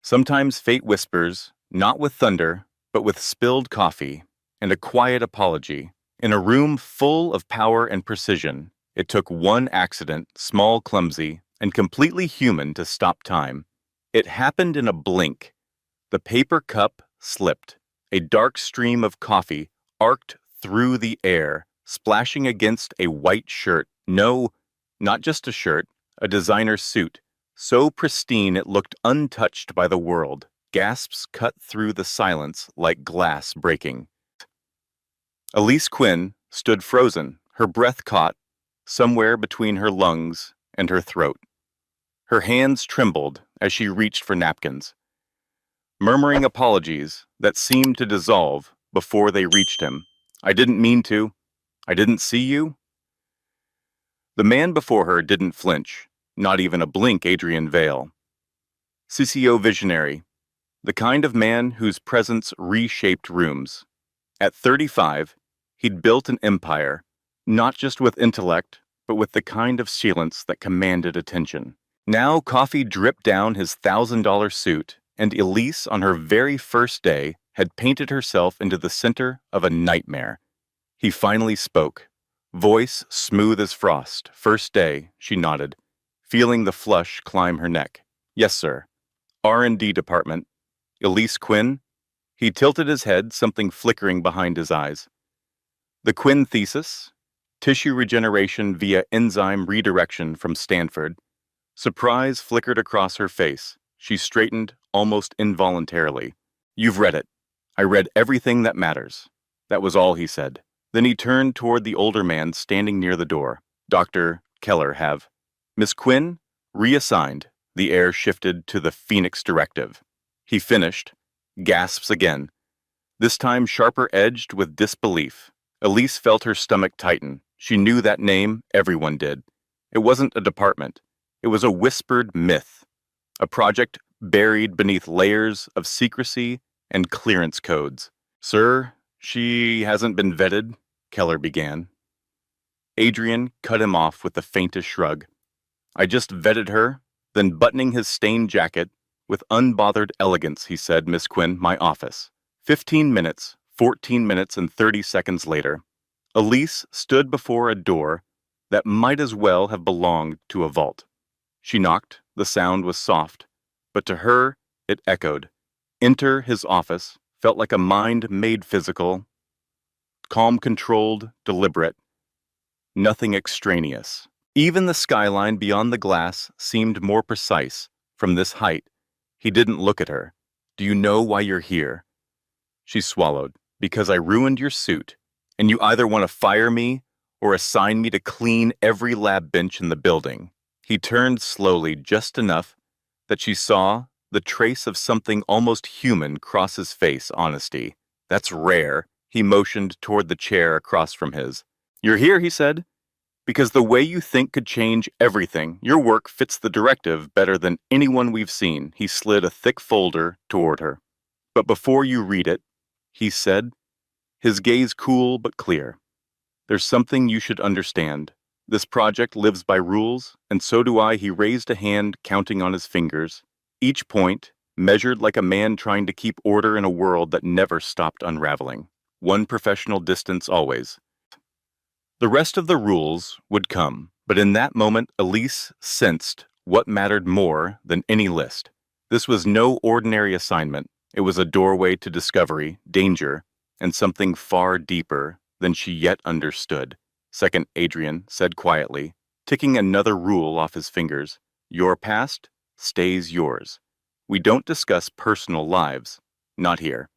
Sometimes fate whispers, not with thunder, but with spilled coffee and a quiet apology. In a room full of power and precision, it took one accident, small, clumsy, and completely human, to stop time. It happened in a blink. The paper cup slipped. A dark stream of coffee arced through the air, splashing against a white shirt. No, not just a shirt, a designer suit, so pristine it looked untouched by the world. Gasps cut through the silence like glass breaking. Elise Quinn stood frozen, her breath caught somewhere between her lungs and her throat. Her hands trembled as she reached for napkins, murmuring apologies that seemed to dissolve before they reached him. "I didn't mean to. I didn't see you." The man before her didn't flinch, not even a blink. Adrian Vale. CCO visionary, the kind of man whose presence reshaped rooms. At 35, he'd built an empire, not just with intellect, but with the kind of silence that commanded attention. Now coffee dripped down his $1,000 suit, and Elise, on her very first day, had painted herself into the center of a nightmare. He finally spoke, voice smooth as frost. "First day," she nodded, feeling the flush climb her neck. "Yes, sir. R&D department. Elise Quinn?" He tilted his head, something flickering behind his eyes. "The Quinn thesis? Tissue regeneration via enzyme redirection from Stanford." Surprise flickered across her face. She straightened almost involuntarily. "You've read it. I read everything that matters." That was all he said. Then he turned toward the older man standing near the door. "Dr. Keller have." "Miss Quinn, reassigned." The air shifted to the Phoenix directive. He finished. Gasps again, this time sharper edged with disbelief. Elise felt her stomach tighten. She knew that name, everyone did. It wasn't a department. It was a whispered myth. A project buried beneath layers of secrecy and clearance codes. "Sir, she hasn't been vetted," Keller began. Adrian cut him off with the faintest shrug. "I just vetted her." Then, buttoning his stained jacket, with unbothered elegance, he said, "Miss Quinn, my office." 15 minutes, 14 minutes, and 30 seconds later, Elise stood before a door that might as well have belonged to a vault. She knocked. The sound was soft, but to her, it echoed. Enter his office felt like a mind made physical, calm, controlled, deliberate, nothing extraneous. Even the skyline beyond the glass seemed more precise. From this height, he didn't look at her. "Do you know why you're here?" She swallowed. "Because I ruined your suit, and you either want to fire me or assign me to clean every lab bench in the building." He turned slowly, just enough that she saw the trace of something almost human cross his face. Honesty. "That's rare." He motioned toward the chair across from his. "You're here," he said, "because the way you think could change everything. Your work fits the directive better than anyone we've seen." He slid a thick folder toward her. "But before you read it," he said, his gaze cool but clear, "there's something you should understand. This project lives by rules, and so do I." He raised a hand, counting on his fingers, each point measured like a man trying to keep order in a world that never stopped unraveling. One professional distance always. The rest of the rules would come, but in that moment Elise sensed what mattered more than any list. This was no ordinary assignment. It was a doorway to discovery, danger, and something far deeper than she yet understood. "Second," Adrian said quietly, ticking another rule off his fingers. "Your past stays yours. We don't discuss personal lives. Not here."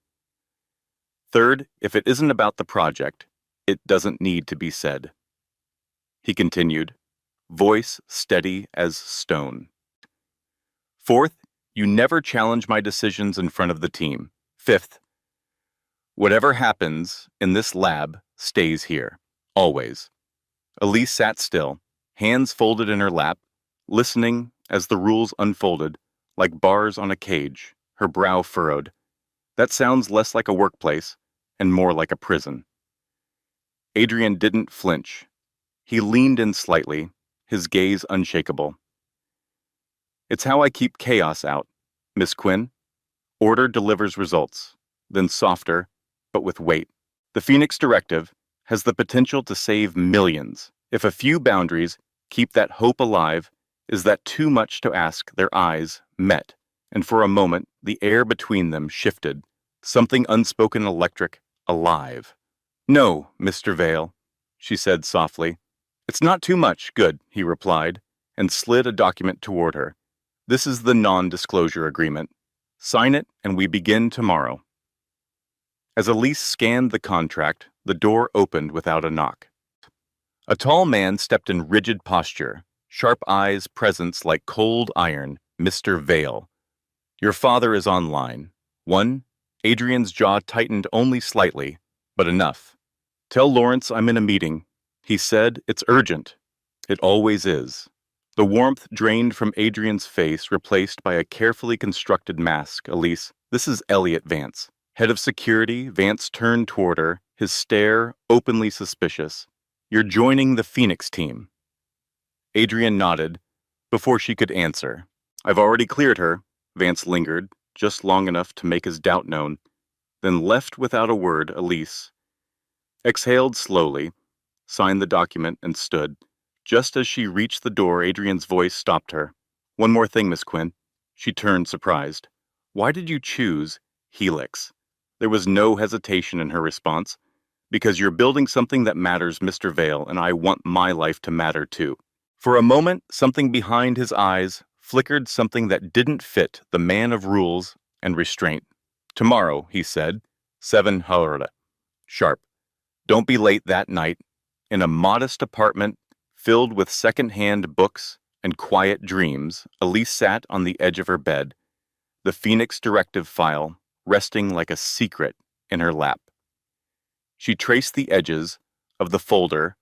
"Third, if it isn't about the project, it doesn't need to be said." He continued, voice steady as stone. "Fourth, you never challenge my decisions in front of the team. Fifth, whatever happens in this lab stays here. Always." Elise sat still, hands folded in her lap, listening as the rules unfolded, like bars on a cage, her brow furrowed. That sounds less like a workplace and more like a prison. Adrian didn't flinch. He leaned in slightly, his gaze unshakable. "It's how I keep chaos out, Miss Quinn. Order delivers results, then softer, but with weight. The Phoenix Directive has the potential to save millions. If a few boundaries keep that hope alive, is that too much to ask? Their eyes met, and for a moment the air between them shifted, something unspoken electric, alive. No, Mr. Vale, she said softly. It's not too much, good, he replied, and slid a document toward her. This is the non-disclosure agreement. Sign it, and we begin tomorrow. As Elise scanned the contract, the door opened without a knock. A tall man stepped in rigid posture, sharp eyes, presence like cold iron. Mr. Vale. Your father is online. 1. Adrian's jaw tightened only slightly, but enough. Tell Lawrence I'm in a meeting. He said it's urgent. It always is. The warmth drained from Adrian's face, replaced by a carefully constructed mask. Elise, this is Elliot Vance. Head of security. Vance turned toward her, his stare openly suspicious. You're joining the Phoenix team. Adrian nodded before she could answer. I've already cleared her. Vance lingered, just long enough to make his doubt known, then left without a word. Elise exhaled slowly, signed the document, and stood. Just as she reached the door, Adrian's voice stopped her. One more thing, Miss Quinn. She turned, surprised. Why did you choose Helix? There was no hesitation in her response. Because you're building something that matters, Mr. Vale, and I want my life to matter too. For a moment, something behind his eyes flickered, something that didn't fit the man of rules and restraint. Tomorrow, he said, 7:00 sharp. Don't be late that night. In a modest apartment filled with second-hand books and quiet dreams, Elise sat on the edge of her bed, the Phoenix Directive file resting like a secret in her lap. She traced the edges of the folder,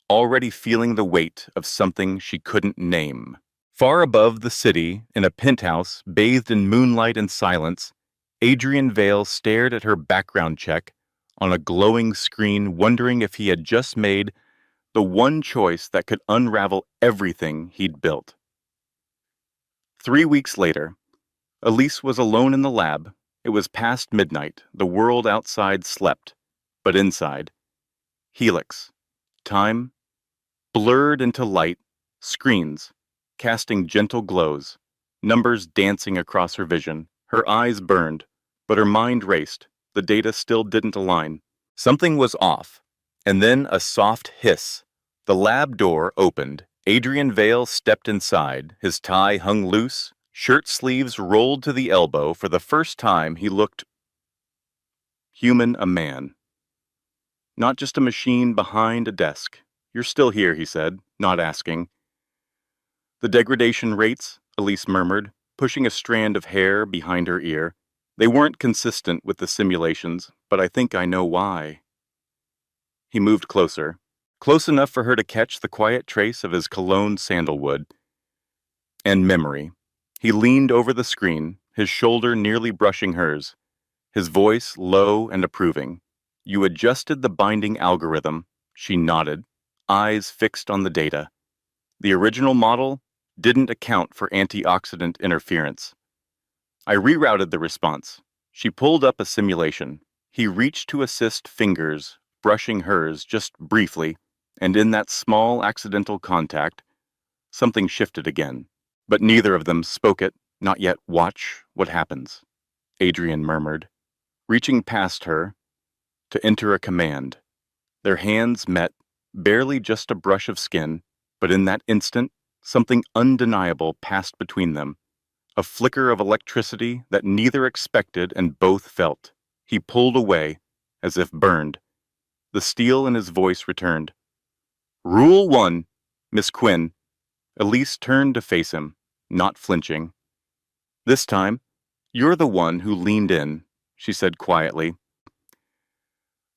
already feeling the weight of something she couldn't name. Far above the city, in a penthouse bathed in moonlight and silence, Adrian Vale stared at her background check on a glowing screen, wondering if he had just made the one choice that could unravel everything he'd built. 3 weeks later, Elise was alone in the lab. It was past midnight. The world outside slept, but inside, Helix. Time blurred into light, screens casting gentle glows, numbers dancing across her vision. Her eyes burned, but her mind raced. The data still didn't align. Something was off, and then a soft hiss. The lab door opened. Adrian Vale stepped inside. His tie hung loose, shirt sleeves rolled to the elbow. For the first time, he looked human, a man. Not just a machine behind a desk. You're still here, he said, not asking. The degradation rates, Elise murmured, pushing a strand of hair behind her ear. They weren't consistent with the simulations, but I think I know why. He moved closer, close enough for her to catch the quiet trace of his cologne sandalwood and memory. He leaned over the screen, his shoulder nearly brushing hers, his voice low and approving. You adjusted the binding algorithm. She nodded, eyes fixed on the data. The original model didn't account for antioxidant interference. I rerouted the response. She pulled up a simulation. He reached to assist, fingers brushing hers just briefly, and in that small accidental contact, something shifted again. But neither of them spoke it. Not yet. Watch what happens, Adrian murmured, reaching past her to enter a command. Their hands met, barely just a brush of skin, but in that instant, something undeniable passed between them. A flicker of electricity that neither expected and both felt. He pulled away, as if burned. The steel in his voice returned. Rule 1, Miss Quinn. Elise turned to face him, not flinching. This time, you're the one who leaned in, she said quietly.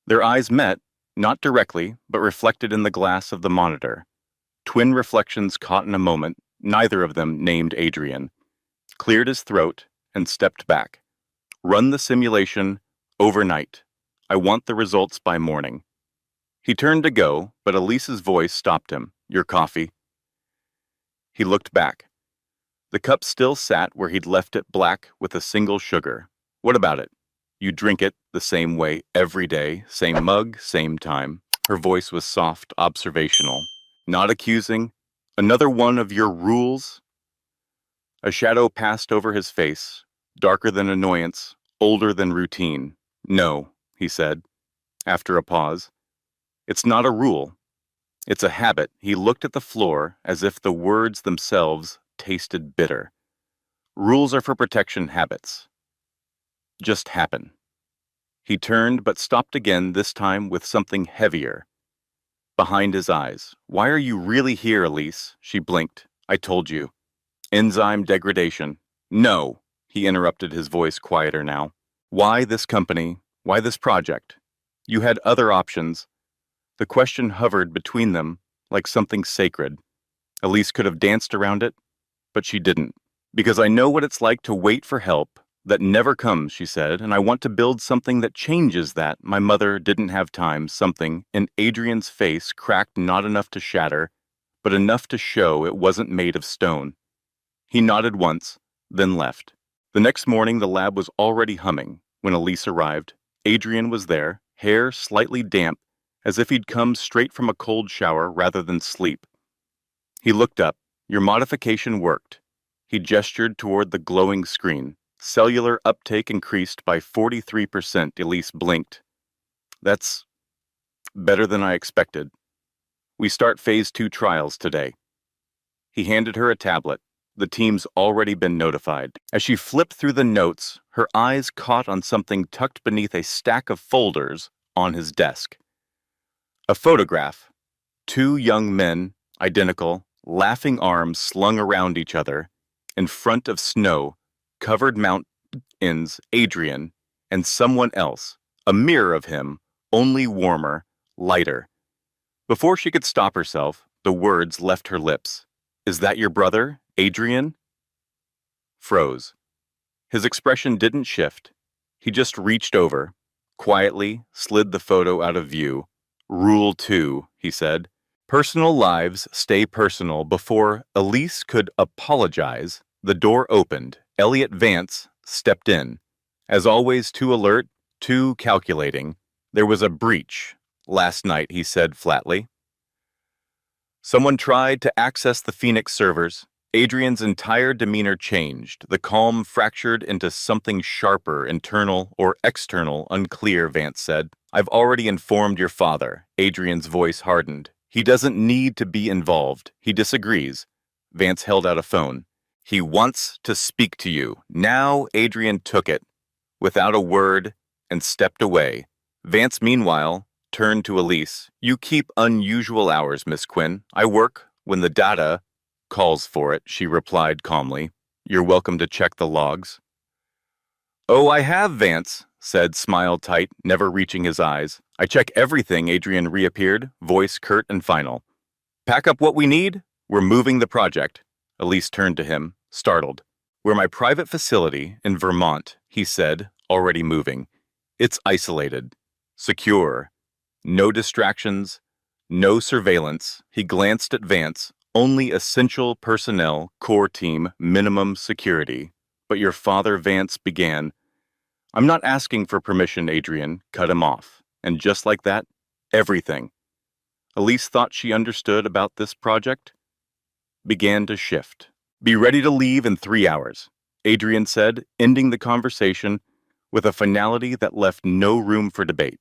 Their eyes met, not directly, but reflected in the glass of the monitor. Twin reflections caught in a moment. Neither of them named Adrian. Cleared his throat and stepped back. Run the simulation overnight. I want the results by morning. He turned to go, but Elise's voice stopped him. Your coffee. He looked back. The cup still sat where he'd left it, black with a single sugar. What about it? You drink it the same way every day, same mug, same time. Her voice was soft, observational, not accusing. Another one of your rules? A shadow passed over his face, darker than annoyance, older than routine. No, he said, after a pause. It's not a rule. It's a habit. He looked at the floor as if the words themselves tasted bitter. Rules are for protection, habits just happen. He turned but stopped again, this time with something heavier behind his eyes. Why are you really here, Elise? She blinked. I told you. Enzyme degradation. No, he interrupted, his voice quieter now. Why this company? Why this project? You had other options. The question hovered between them like something sacred. Elise could have danced around it, but she didn't. Because I know what it's like to wait for help that never comes, she said, and I want to build something that changes that. My mother didn't have time. Something in Adrian's face cracked, not enough to shatter, but enough to show it wasn't made of stone. He nodded once, then left. The next morning, the lab was already humming. When Elise arrived, Adrian was there, hair slightly damp, as if he'd come straight from a cold shower rather than sleep. He looked up. Your modification worked. He gestured toward the glowing screen. Cellular uptake increased by 43%. Elise blinked. That's better than I expected. We start phase 2 trials today. He handed her a tablet. The team's already been notified. As she flipped through the notes, her eyes caught on something tucked beneath a stack of folders on his desk. A photograph. 2 young men, identical, laughing arms slung around each other, in front of snow-covered mountains, Adrian, and someone else, a mirror of him, only warmer, lighter. Before she could stop herself, the words left her lips. Is that your brother, Adrian? Froze. His expression didn't shift. He just reached over, quietly slid the photo out of view. Rule 2, he said. Personal lives stay personal. Before Elise could apologize, the door opened. Elliot Vance stepped in. As always, too alert, too calculating. There was a breach last night, he said flatly. Someone tried to access the Phoenix servers. Adrian's entire demeanor changed. The calm fractured into something sharper, internal or external, unclear, Vance said. I've already informed your father. Adrian's voice hardened. He doesn't need to be involved. He disagrees. Vance held out a phone. He wants to speak to you. Now Adrian took it, without a word, and stepped away. Vance, meanwhile, turned to Elise. You keep unusual hours, Miss Quinn. I work when the data calls for it, she replied calmly. You're welcome to check the logs. Oh, I have, Vance said, smile tight, never reaching his eyes. I check everything. Adrian reappeared, voice curt and final. Pack up what we need. We're moving the project. Elise turned to him, startled. We're my private facility in Vermont, he said, already moving. It's isolated, secure, no distractions, no surveillance. He glanced at Vance. Only essential personnel, core team, minimum security. But your father, Vance began. I'm not asking for permission, Adrian cut him off. And just like that, everything Elise thought she understood about this project began to shift. Be ready to leave in 3 hours, Adrian said, ending the conversation with a finality that left no room for debate.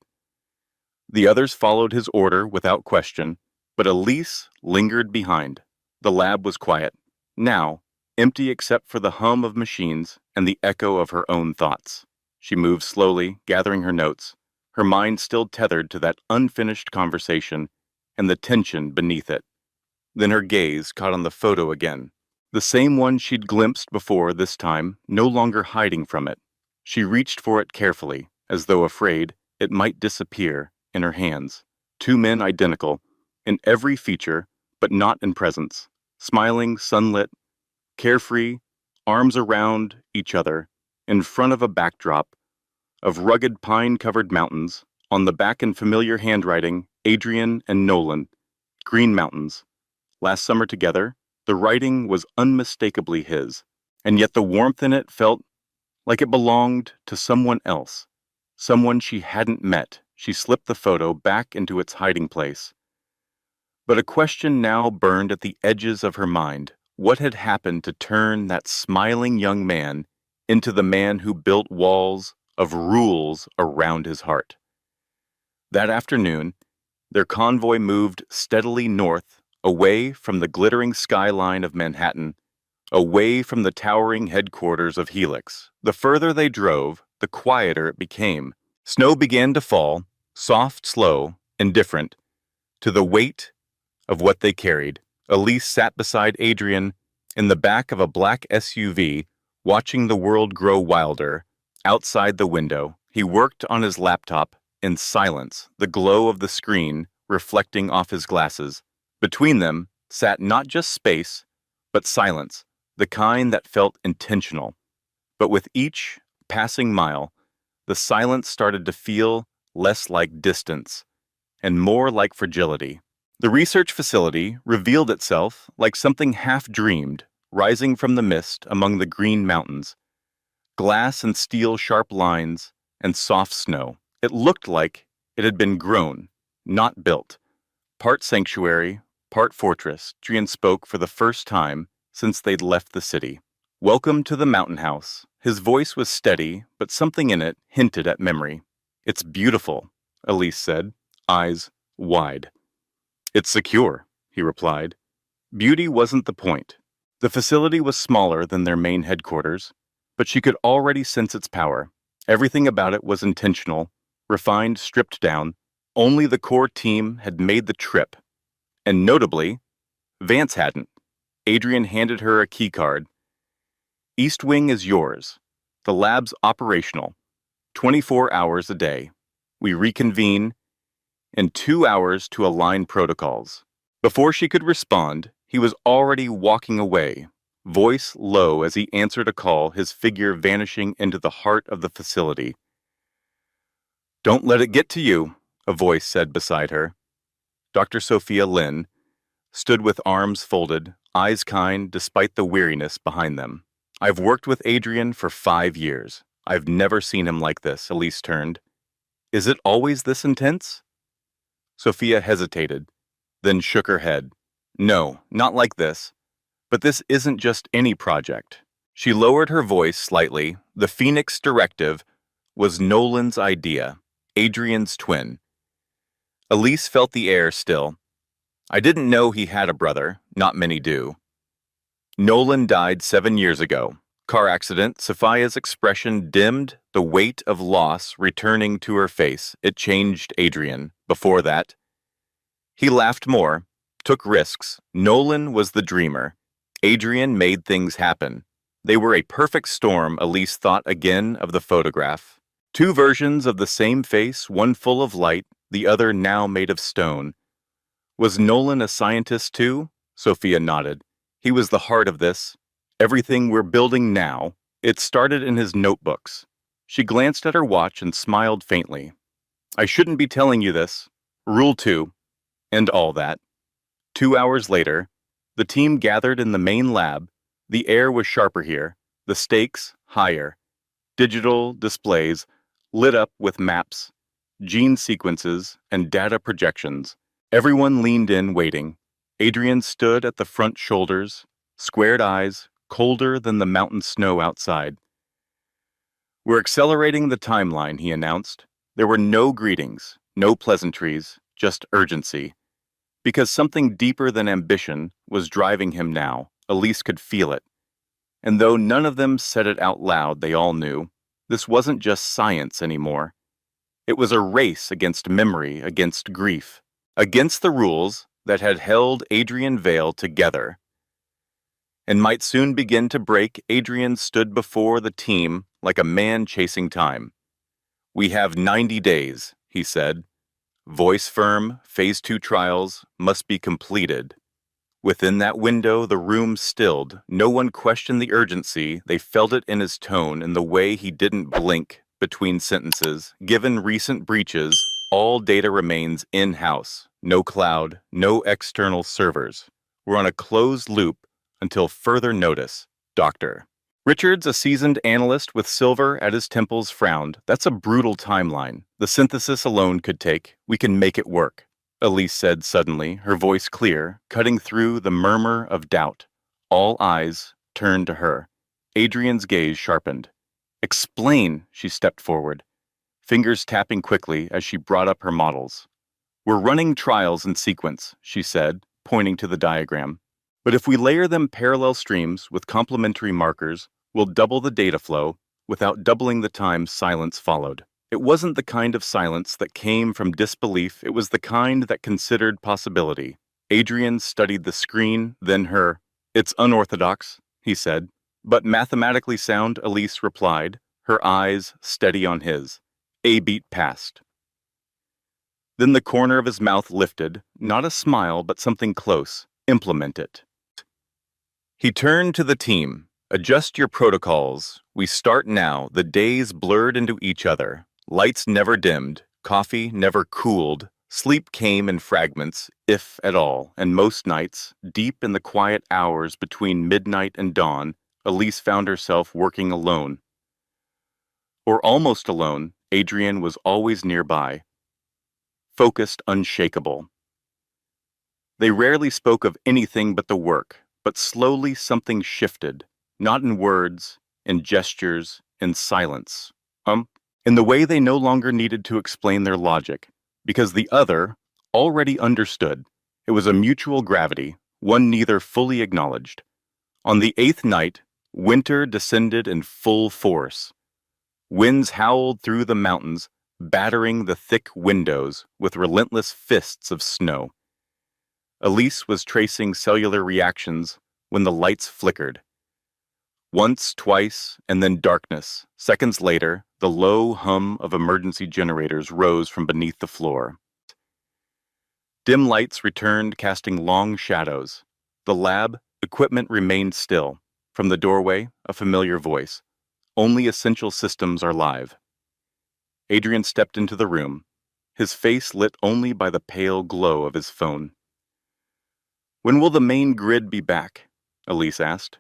The others followed his order without question, but Elise lingered behind. The lab was quiet, now empty except for the hum of machines and the echo of her own thoughts. She moved slowly, gathering her notes, her mind still tethered to that unfinished conversation and the tension beneath it. Then her gaze caught on the photo again, the same one she'd glimpsed before, this time no longer hiding from it. She reached for it carefully, as though afraid it might disappear in her hands. 2 men identical, in every feature, but not in presence. Smiling, sunlit, carefree, arms around each other, in front of a backdrop of rugged pine-covered mountains. On the back in familiar handwriting, Adrian and Nolan, Green Mountains. Last summer together, the writing was unmistakably his, and yet the warmth in it felt like it belonged to someone else, someone she hadn't met. She slipped the photo back into its hiding place. But a question now burned at the edges of her mind. What had happened to turn that smiling young man into the man who built walls of rules around his heart? That afternoon, their convoy moved steadily north, away from the glittering skyline of Manhattan, away from the towering headquarters of Helix. The further they drove, the quieter it became. Snow began to fall, soft, slow, indifferent, to the weight of what they carried. Elise sat beside Adrian in the back of a black SUV, watching the world grow wilder. Outside the window, he worked on his laptop in silence, the glow of the screen reflecting off his glasses. Between them sat not just space, but silence, the kind that felt intentional. But with each passing mile, the silence started to feel less like distance and more like fragility. The research facility revealed itself like something half-dreamed, rising from the mist among the green mountains. Glass and steel sharp lines and soft snow. It looked like it had been grown, not built. Part sanctuary, part fortress, Adrian spoke for the first time since they'd left the city. Welcome to the mountain house. His voice was steady, but something in it hinted at memory. It's beautiful, Elise said, eyes wide. It's secure, he replied. Beauty wasn't the point. The facility was smaller than their main headquarters, but she could already sense its power. Everything about it was intentional, refined, stripped down. Only the core team had made the trip. And notably, Vance hadn't. Adrian handed her a keycard. East Wing is yours. The lab's operational. 24 hours a day. We reconvene in 2 hours to align protocols. Before she could respond, he was already walking away, voice low as he answered a call, his figure vanishing into the heart of the facility. Don't let it get to you, a voice said beside her. Dr. Sophia Lynn stood with arms folded, eyes kind despite the weariness behind them. I've worked with Adrian for 5 years. I've never seen him like this, Elise turned. Is it always this intense? Sophia hesitated, then shook her head. No, not like this. But this isn't just any project. She lowered her voice slightly. The Phoenix Directive was Nolan's idea, Adrian's twin. Elise felt the air still. I didn't know he had a brother. Not many do. Nolan died 7 years ago. Car accident. Sophia's expression dimmed, the weight of loss returning to her face. It changed Adrian. Before that, he laughed more, took risks. Nolan was the dreamer. Adrian made things happen. They were a perfect storm. Elise thought again of the photograph. 2 versions of the same face, one full of light, the other now made of stone. Was Nolan a scientist too? Sophia nodded. He was the heart of this. Everything we're building now, it started in his notebooks. She glanced at her watch and smiled faintly. I shouldn't be telling you this. Rule 2. And all that. 2 hours later, the team gathered in the main lab. The air was sharper here, the stakes higher. Digital displays lit up with maps, gene sequences, and data projections. Everyone leaned in, waiting. Adrian stood at the front shoulders, squared eyes, colder than the mountain snow outside. We're accelerating the timeline, he announced. There were no greetings, no pleasantries, just urgency. Because something deeper than ambition was driving him now. Elise could feel it. And though none of them said it out loud, they all knew. This wasn't just science anymore. It was a race against memory, against grief, against the rules that had held Adrian Vale together. And might soon begin to break. Adrian stood before the team like a man chasing time. We have 90 days, he said. Voice firm, Phase 2 trials must be completed. Within that window, the room stilled. No one questioned the urgency. They felt it in his tone, in the way he didn't blink between sentences. Given recent breaches, all data remains in-house. No cloud, no external servers. We're on a closed loop until further notice, Doctor. Richards, a seasoned analyst with silver at his temples, frowned. That's a brutal timeline. The synthesis alone could take. We can make it work, Elise said suddenly, her voice clear, cutting through the murmur of doubt. All eyes turned to her. Adrian's gaze sharpened. Explain, she stepped forward, fingers tapping quickly as she brought up her models. We're running trials in sequence, she said, pointing to the diagram. But if we layer them parallel streams with complementary markers, we'll double the data flow without doubling the time silence followed. It wasn't the kind of silence that came from disbelief, it was the kind that considered possibility. Adrian studied the screen, then her. It's unorthodox, he said. But mathematically sound, Elise replied, her eyes steady on his. A beat passed. Then the corner of his mouth lifted, not a smile, but something close. Implement it. He turned to the team. Adjust your protocols. We start now. The days blurred into each other. Lights never dimmed. Coffee never cooled. Sleep came in fragments, if at all, and most nights, deep in the quiet hours between midnight and dawn, Elise found herself working alone. Or almost alone. Adrian was always nearby, focused, unshakable. They rarely spoke of anything but the work, but slowly something shifted, not in words, in gestures, in silence. In the way they no longer needed to explain their logic, because the other already understood. It was a mutual gravity, one neither fully acknowledged. On the 8th night, winter descended in full force. Winds howled through the mountains, battering the thick windows with relentless fists of snow. Elise was tracing cellular reactions when the lights flickered. Once, twice, and then darkness. Seconds later, the low hum of emergency generators rose from beneath the floor. Dim lights returned, casting long shadows. The lab equipment remained still. From the doorway, a familiar voice. Only essential systems are live. Adrian stepped into the room, his face lit only by the pale glow of his phone. When will the main grid be back? Elise asked.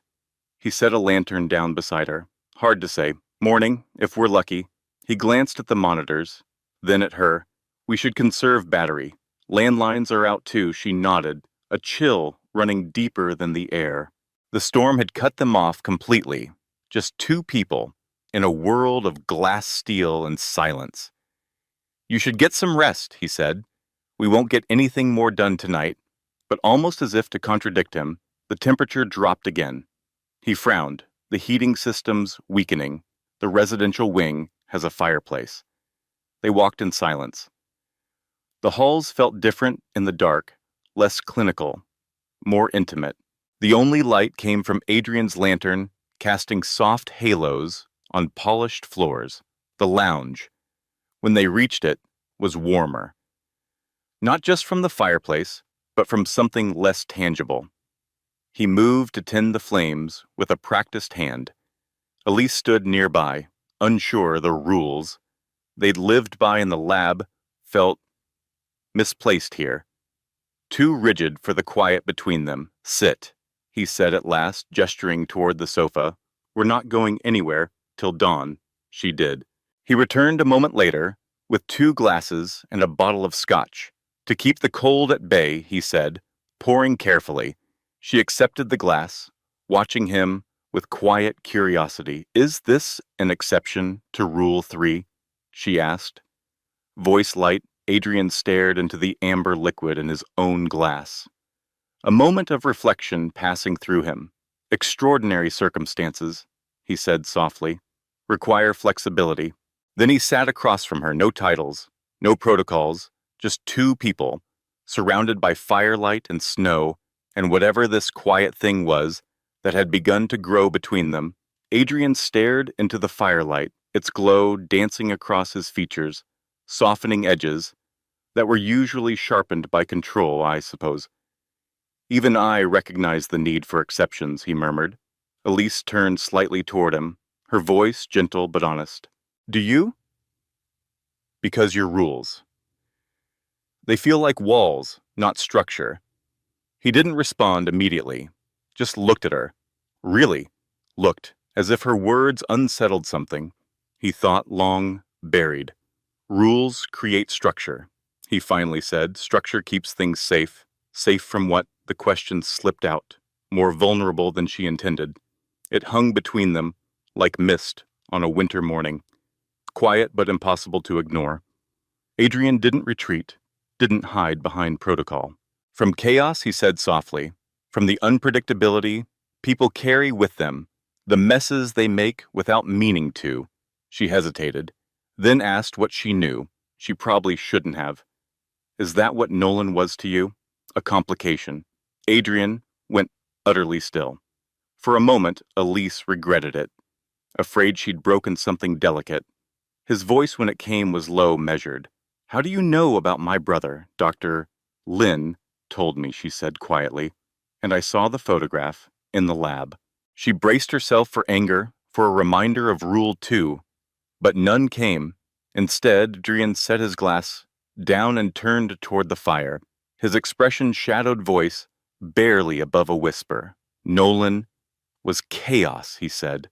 He set a lantern down beside her. Hard to say. Morning, if we're lucky. He glanced at the monitors, then at her. We should conserve battery. Landlines are out too, she nodded, a chill running deeper than the air. The storm had cut them off completely. Just two people, in a world of glass steel and silence. You should get some rest, he said. We won't get anything more done tonight. But almost as if to contradict him, the temperature dropped again. He frowned, the heating systems weakening. The residential wing has a fireplace. They walked in silence. The halls felt different in the dark, less clinical, more intimate. The only light came from Adrian's lantern, casting soft halos on polished floors. The lounge, when they reached it, was warmer. Not just from the fireplace, but from something less tangible. He moved to tend the flames with a practiced hand. Elise stood nearby, unsure the rules they'd lived by in the lab felt misplaced here. Too rigid for the quiet between them. Sit, he said at last, gesturing toward the sofa. We're not going anywhere till dawn. She did. He returned a moment later with 2 glasses and a bottle of scotch. To keep the cold at bay, he said, pouring carefully. She accepted the glass, watching him with quiet curiosity. Is this an exception to Rule 3? She asked. Voice light, Adrian stared into the amber liquid in his own glass. A moment of reflection passing through him. Extraordinary circumstances, he said softly, require flexibility. Then he sat across from her, no titles, no protocols, just 2 people, surrounded by firelight and snow, and whatever this quiet thing was that had begun to grow between them. Adrian stared into the firelight, its glow dancing across his features, softening edges that were usually sharpened by control, I suppose. Even I recognize the need for exceptions, he murmured. Elise turned slightly toward him, her voice gentle but honest. Do you? Because your rules. They feel like walls, not structure. He didn't respond immediately, just looked at her. Really looked as if her words unsettled something. He thought long, buried. Rules create structure, he finally said. Structure keeps things safe. Safe from what? The question slipped out, more vulnerable than she intended. It hung between them, like mist on a winter morning, quiet but impossible to ignore. Adrian didn't retreat, didn't hide behind protocol. From chaos, he said softly, from the unpredictability people carry with them, the messes they make without meaning to. She hesitated, then asked what she knew. She probably shouldn't have. Is that what Nolan was to you? A complication. Adrian went utterly still. For a moment, Elise regretted it, afraid she'd broken something delicate. His voice when it came was low, measured. How do you know about my brother, Dr. Lynn told me, she said quietly, and I saw the photograph in the lab. She braced herself for anger, for a reminder of Rule 2, but none came. Instead, Adrian set his glass down and turned toward the fire, his expression shadowed voice barely above a whisper. Nolan was chaos, he said.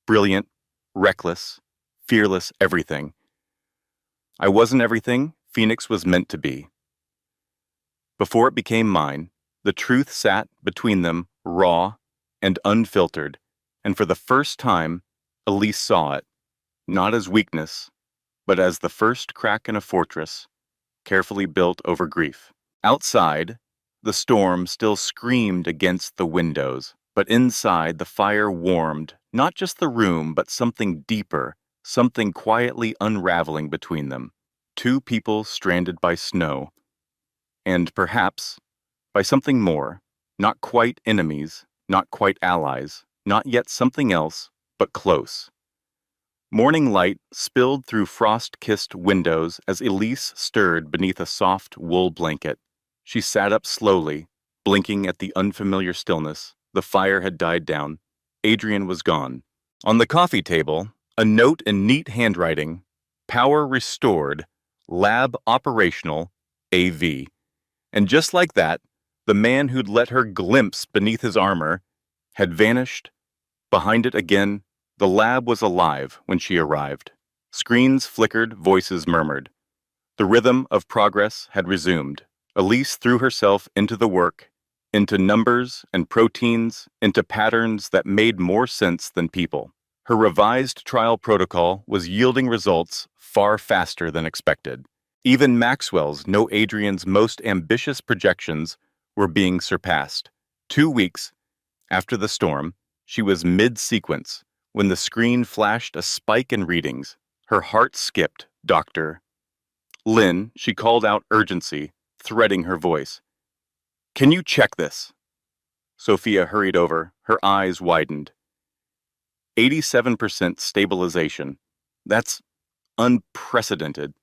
Brilliant, reckless, fearless, everything. I wasn't everything Phoenix was meant to be. Before it became mine, the truth sat between them, raw and unfiltered, and for the first time, Elise saw it, not as weakness, but as the first crack in a fortress, carefully built over grief. Outside, the storm still screamed against the windows, but inside the fire warmed, not just the room, but something deeper, something quietly unraveling between them. Two people stranded by snow, and perhaps by something more, not quite enemies, not quite allies, not yet something else, but close. Morning light spilled through frost-kissed windows as Elise stirred beneath a soft wool blanket. She sat up slowly, blinking at the unfamiliar stillness. The fire had died down. Adrian was gone. On the coffee table, a note in neat handwriting, power restored, lab operational, AV. And just like that, the man who'd let her glimpse beneath his armor had vanished. Behind it again, the lab was alive when she arrived. Screens flickered, voices murmured. The rhythm of progress had resumed. Elise threw herself into the work, into numbers and proteins, into patterns that made more sense than people. Her revised trial protocol was yielding results far faster than expected. Even Maxwell's, no Adrian's most ambitious projections were being surpassed. 2 weeks after the storm, she was mid-sequence when the screen flashed a spike in readings. Her heart skipped. Dr. Lynn, she called out urgency, threading her voice. Can you check this? Sophia hurried over, her eyes widened. 87% stabilization. That's unprecedented.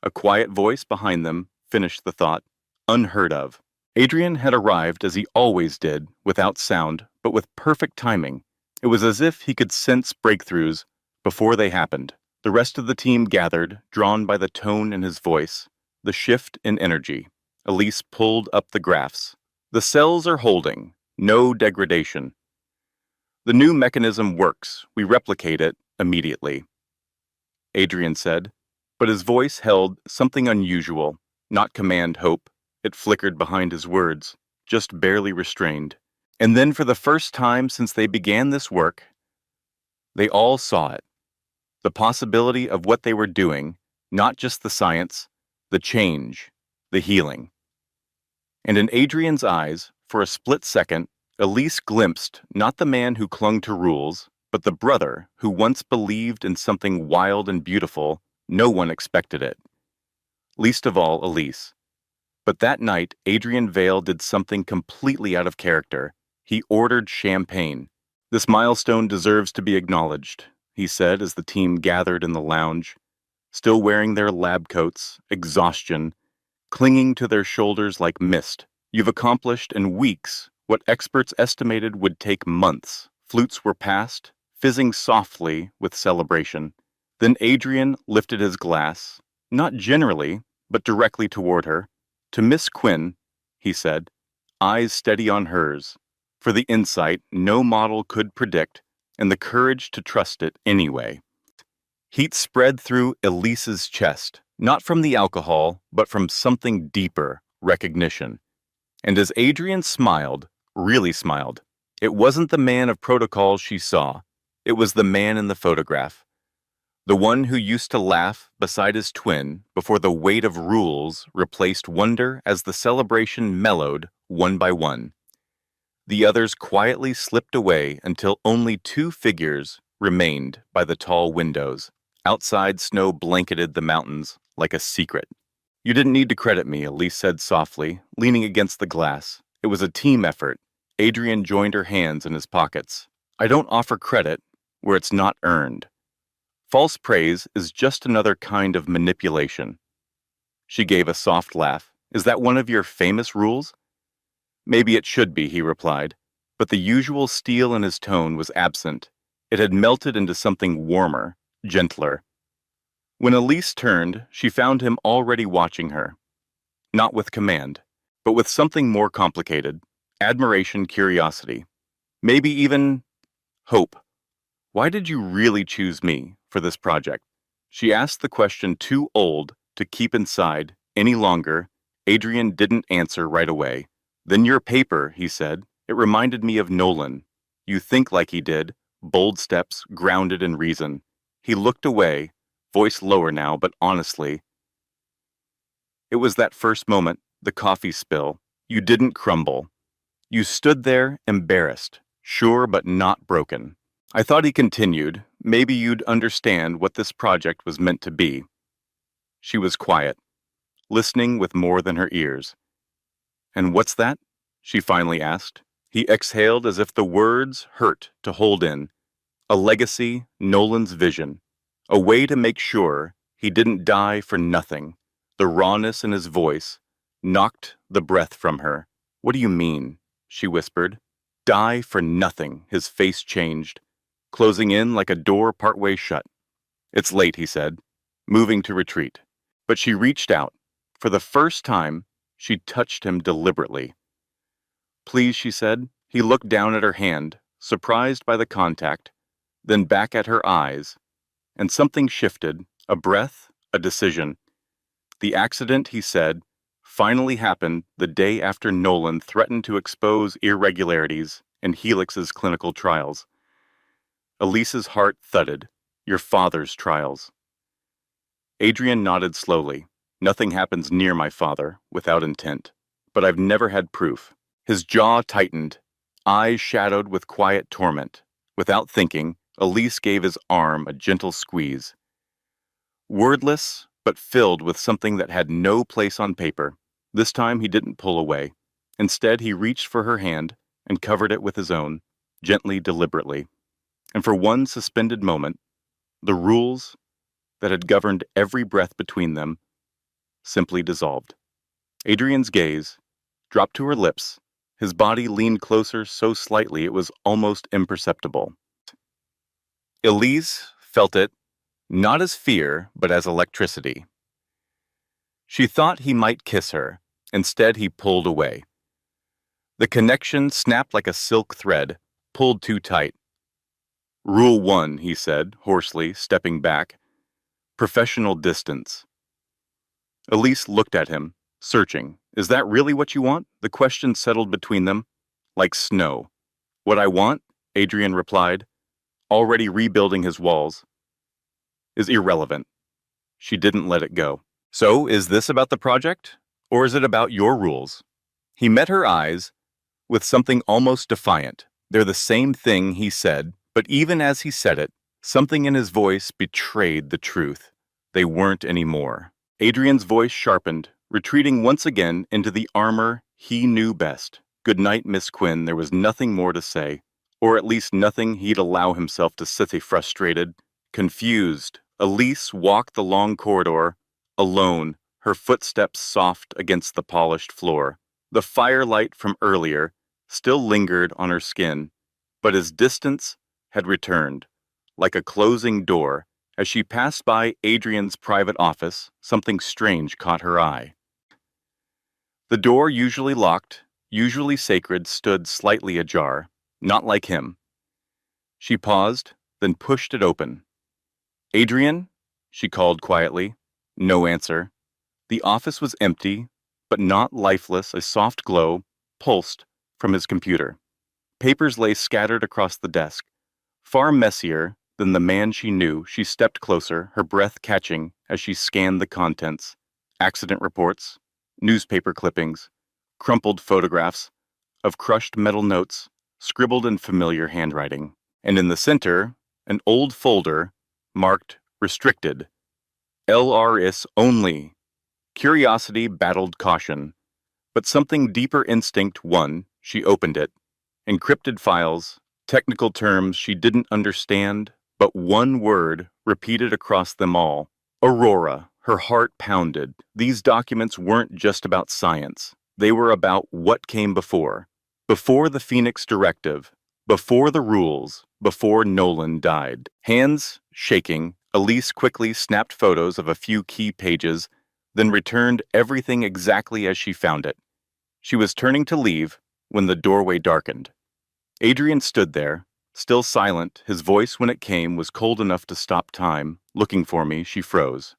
A quiet voice behind them finished the thought. Unheard of. Adrian had arrived as he always did, without sound, but with perfect timing. It was as if he could sense breakthroughs before they happened. The rest of the team gathered, drawn by the tone in his voice, the shift in energy. Elise pulled up the graphs. The cells are holding. No degradation. The new mechanism works. We replicate it immediately. Adrian said, but his voice held something unusual, not command hope. It flickered behind his words, just barely restrained. And then for the first time since they began this work, they all saw it. The possibility of what they were doing, not just the science, the change, the healing. And in Adrian's eyes, for a split second, Elise glimpsed not the man who clung to rules, but the brother who once believed in something wild and beautiful. No one expected it. Least of all, Elise. But that night, Adrian Vale did something completely out of character. He ordered champagne. This milestone deserves to be acknowledged, he said as the team gathered in the lounge, still wearing their lab coats, exhaustion, clinging to their shoulders like mist. You've accomplished in weeks what experts estimated would take months. Flutes were passed, fizzing softly with celebration. Then Adrian lifted his glass, not generally, but directly toward her. To Miss Quinn, he said, eyes steady on hers. For the insight no model could predict, and the courage to trust it anyway. Heat spread through Elise's chest, not from the alcohol, but from something deeper, recognition. And as Adrian smiled, really smiled, it wasn't the man of protocol she saw. It was the man in the photograph. The one who used to laugh beside his twin before the weight of rules replaced wonder as the celebration mellowed one by one. The others quietly slipped away until only two figures remained by the tall windows. Outside, snow blanketed the mountains like a secret. You didn't need to credit me, Elise said softly, leaning against the glass. It was a team effort. Adrian joined her hands in his pockets. I don't offer credit where it's not earned. False praise is just another kind of manipulation. She gave a soft laugh. Is that one of your famous rules? Maybe it should be, he replied, but the usual steel in his tone was absent. It had melted into something warmer, gentler. When Elise turned, she found him already watching her. Not with command, but with something more complicated. Admiration, curiosity. Maybe even hope. Why did you really choose me for this project? She asked the question too old to keep inside any longer. Adrian didn't answer right away. Then your paper, he said. It reminded me of Nolan. You think like he did, bold steps, grounded in reason. He looked away, voice lower now, but honestly. It was that first moment, the coffee spill. You didn't crumble. You stood there, embarrassed, sure but not broken. I thought, he continued, maybe you'd understand what this project was meant to be. She was quiet, listening with more than her ears. And what's that? She finally asked. He exhaled as if the words hurt to hold in. A legacy, Nolan's vision. A way to make sure he didn't die for nothing. The rawness in his voice knocked the breath from her. What do you mean? She whispered. Die for nothing. His face changed, closing in like a door partway shut. It's late, he said, moving to retreat. But she reached out. For the first time, she touched him deliberately. Please, she said. He looked down at her hand, surprised by the contact, then back at her eyes, and something shifted, a breath, a decision. The accident, he said, finally happened the day after Nolan threatened to expose irregularities in Helix's clinical trials. Elise's heart thudded. Your father's trials. Adrian nodded slowly. Nothing happens near my father without intent, but I've never had proof. His jaw tightened, eyes shadowed with quiet torment. Without thinking, Elise gave his arm a gentle squeeze. Wordless, but filled with something that had no place on paper. This time he didn't pull away. Instead, he reached for her hand and covered it with his own, gently, deliberately. And for one suspended moment, the rules that had governed every breath between them simply dissolved. Adrian's gaze dropped to her lips. His body leaned closer so slightly it was almost imperceptible. Elise felt it, not as fear, but as electricity. She thought he might kiss her. Instead, he pulled away. The connection snapped like a silk thread, pulled too tight. Rule 1, he said, hoarsely, stepping back. Professional distance. Elise looked at him, searching. Is that really what you want? The question settled between them, like snow. What I want, Adrian replied, already rebuilding his walls, is irrelevant. She didn't let it go. So, is this about the project? Or is it about your rules? He met her eyes with something almost defiant. They're the same thing, he said, but even as he said it, something in his voice betrayed the truth. They weren't anymore. Adrian's voice sharpened, retreating once again into the armor he knew best. Good night, Miss Quinn. There was nothing more to say, or at least nothing he'd allow himself to sit frustrated, confused. Elise walked the long corridor, alone, her footsteps soft against the polished floor. The firelight from earlier still lingered on her skin, but his distance had returned, like a closing door. As she passed by Adrian's private office, something strange caught her eye. The door, usually locked, usually sacred, stood slightly ajar, not like him. She paused, then pushed it open. "Adrian?" she called quietly. No answer. The office was empty, but not lifeless. A soft glow pulsed from his computer. Papers lay scattered across the desk. Far messier than the man she knew, she stepped closer, her breath catching as she scanned the contents. Accident reports, newspaper clippings, crumpled photographs of crushed metal notes, scribbled in familiar handwriting. And in the center, an old folder marked Restricted. LRS only. Curiosity battled caution. But something deeper instinct won. She opened it. Encrypted files, technical terms she didn't understand, but one word repeated across them all. Aurora. Her heart pounded. These documents weren't just about science. They were about what came before. Before the Phoenix Directive. Before the rules. Before Nolan died. Hands shaking, Elise quickly snapped photos of a few key pages, then returned everything exactly as she found it. She was turning to leave when the doorway darkened. Adrian stood there, still silent. His voice, when it came, was cold enough to stop time. Looking for me, she froze.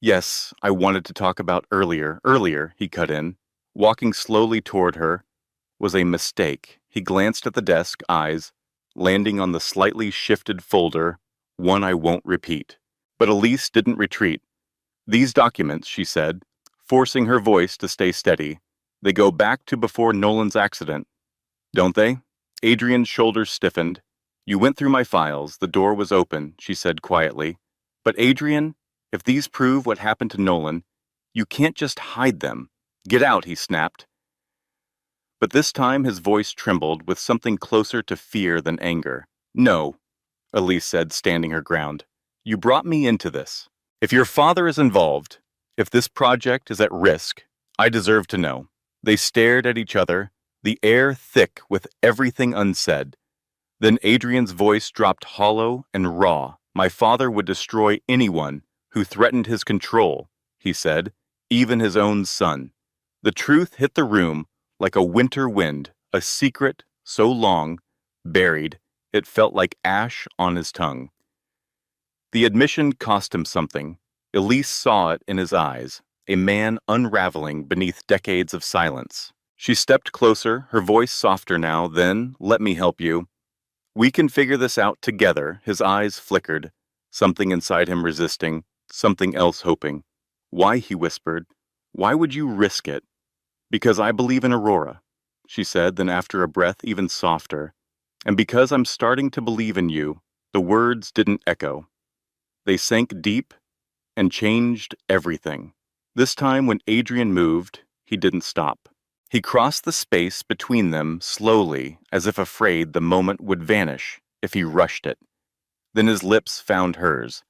Yes, I wanted to talk about earlier, he cut in. Walking slowly toward her was a mistake. He glanced at the desk, eyes landing on the slightly shifted folder, one I won't repeat. But Elise didn't retreat. These documents, she said, forcing her voice to stay steady, they go back to before Nolan's accident, don't they? Adrian's shoulders stiffened. You went through my files. The door was open, she said quietly. But Adrian, if these prove what happened to Nolan, you can't just hide them. Get out, he snapped. But this time his voice trembled with something closer to fear than anger. No, Elise said, standing her ground. You brought me into this. If your father is involved, if this project is at risk, I deserve to know. They stared at each other, the air thick with everything unsaid. Then Adrian's voice dropped hollow and raw. My father would destroy anyone who threatened his control, he said, even his own son. The truth hit the room like a winter wind, a secret so long, buried, it felt like ash on his tongue. The admission cost him something. Elise saw it in his eyes, a man unraveling beneath decades of silence. She stepped closer, her voice softer now. Then, let me help you. We can figure this out together. His eyes flickered, something inside him resisting, something else hoping. Why, he whispered. Why would you risk it? Because I believe in Aurora, she said, then after a breath even softer. And because I'm starting to believe in you. The words didn't echo. They sank deep and changed everything. This time when Adrian moved, he didn't stop. He crossed the space between them slowly, as if afraid the moment would vanish if he rushed it. Then his lips found hers.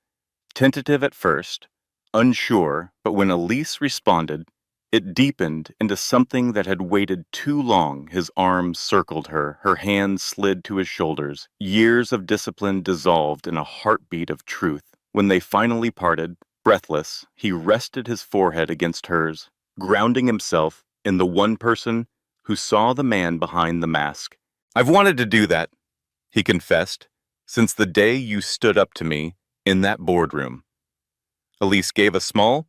Tentative at first, unsure, but when Elise responded, it deepened into something that had waited too long. His arms circled her, her hands slid to his shoulders. Years of discipline dissolved in a heartbeat of truth. When they finally parted, breathless, he rested his forehead against hers, grounding himself in the one person who saw the man behind the mask. I've wanted to do that, he confessed, since the day you stood up to me in that boardroom. Elise gave a small,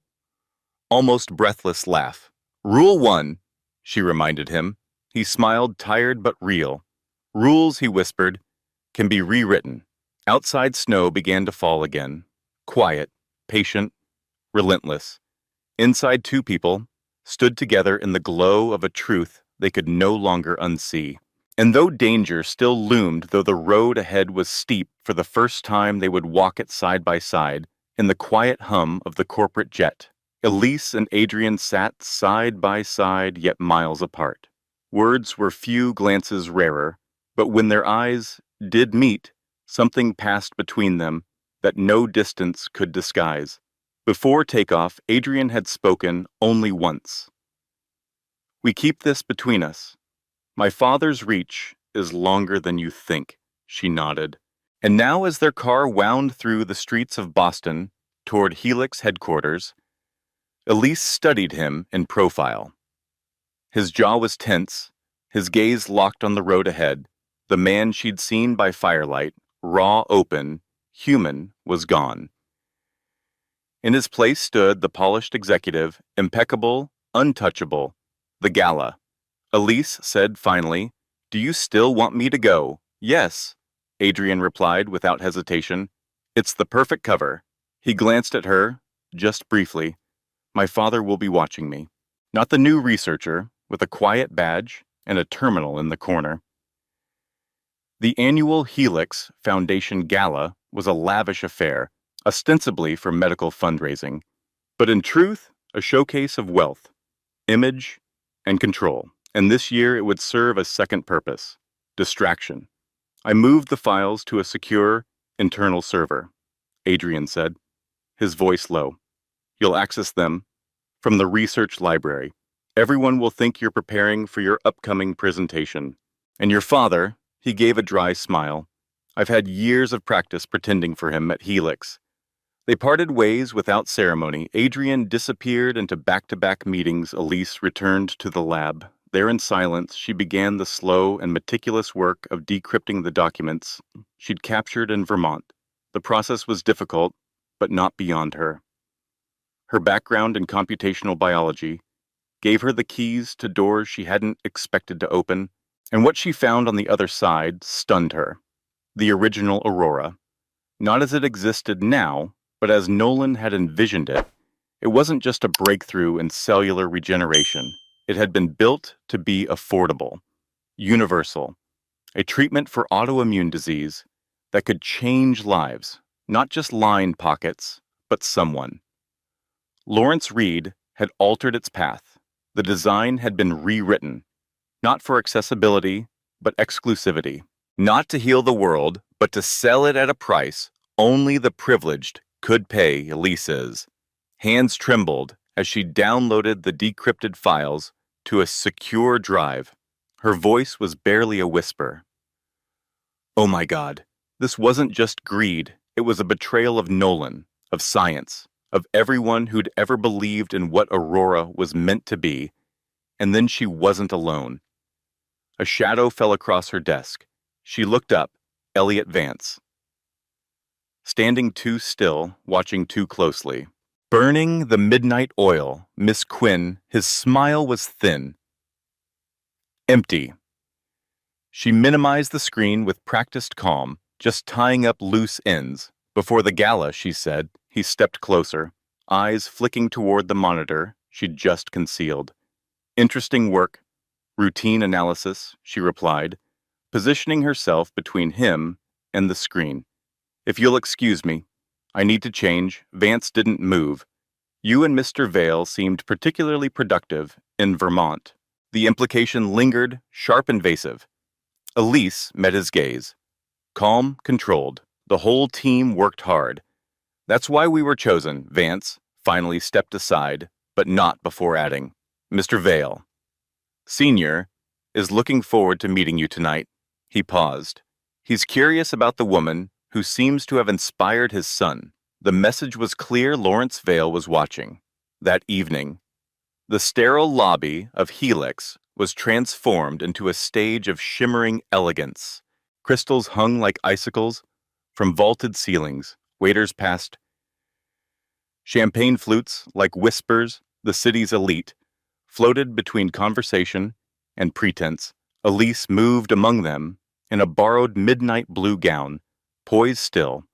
almost breathless laugh. Rule 1, she reminded him. He smiled, tired but real. Rules, he whispered, can be rewritten. Outside snow began to fall again. Quiet, patient, relentless. Inside, two people stood together in the glow of a truth they could no longer unsee. And though danger still loomed, though the road ahead was steep, for the first time they would walk it side by side in the quiet hum of the corporate jet. Elise and Adrian sat side by side, yet miles apart. Words were few, glances rarer, but when their eyes did meet, something passed between them that no distance could disguise. Before takeoff, Adrian had spoken only once. We keep this between us. My father's reach is longer than you think, she nodded. And now as their car wound through the streets of Boston toward Helix headquarters, Elise studied him in profile. His jaw was tense, his gaze locked on the road ahead, The man she'd seen by firelight, raw, open, human, was gone. In his place stood the polished executive, impeccable, untouchable, the gala. Elise said finally, "Do you still want me to go?" "Yes," Adrian replied without hesitation. "It's the perfect cover." He glanced at her, just briefly. "My father will be watching me." Not the new researcher, with a quiet badge and a terminal in the corner. The annual Helix Foundation Gala was a lavish affair, ostensibly for medical fundraising, but in truth, a showcase of wealth, image, and control. And this year it would serve a second purpose: distraction. "I moved the files to a secure, internal server," Adrian said, his voice low. "You'll access them from the research library. Everyone will think you're preparing for your upcoming presentation. And your father," he gave a dry smile. "I've had years of practice pretending for him at Helix." They parted ways without ceremony. Adrian disappeared into back-to-back meetings. Elise returned to the lab. There in silence, she began the slow and meticulous work of decrypting the documents she'd captured in Vermont. The process was difficult, but not beyond her. Her background in computational biology gave her the keys to doors she hadn't expected to open, and what she found on the other side stunned her. The original Aurora. Not as it existed now, but as Nolan had envisioned it. It wasn't just a breakthrough in cellular regeneration. It had been built to be affordable, universal, a treatment for autoimmune disease that could change lives, not just line pockets, but someone. Lawrence Reed had altered its path. The design had been rewritten, not for accessibility, but exclusivity. Not to heal the world, but to sell it at a price only the privileged could pay, Elise's. Hands trembled as she downloaded the decrypted files to a secure drive. Her voice was barely a whisper. "Oh my God, this wasn't just greed. It was a betrayal of Nolan, of science, of everyone who'd ever believed in what Aurora was meant to be. And then she wasn't alone." A shadow fell across her desk. She looked up. Elliot Vance, standing too still, watching too closely. Burning the midnight oil, Miss Quinn, his smile was thin. Empty. She minimized the screen with practiced calm, just tying up loose ends. Before the gala, she said. He stepped closer, eyes flicking toward the monitor she'd just concealed. "Interesting work. Routine analysis," she replied, positioning herself between him and the screen. "If you'll excuse me, I need to change." Vance didn't move. "You and Mr. Vale seemed particularly productive in Vermont." The implication lingered, sharp, invasive. Elise met his gaze. Calm, controlled. "The whole team worked hard. That's why we were chosen." Vance finally stepped aside, but not before adding, "Mr. Vale, Senior, is looking forward to meeting you tonight." He paused. "He's curious about the woman who seems to have inspired his son." The message was clear. Lawrence Vale was watching. That evening, the sterile lobby of Helix was transformed into a stage of shimmering elegance. Crystals hung like icicles from vaulted ceilings. Waiters passed champagne flutes like whispers. The city's elite floated between conversation and pretense. Elise moved among them in a borrowed midnight blue gown, poised still,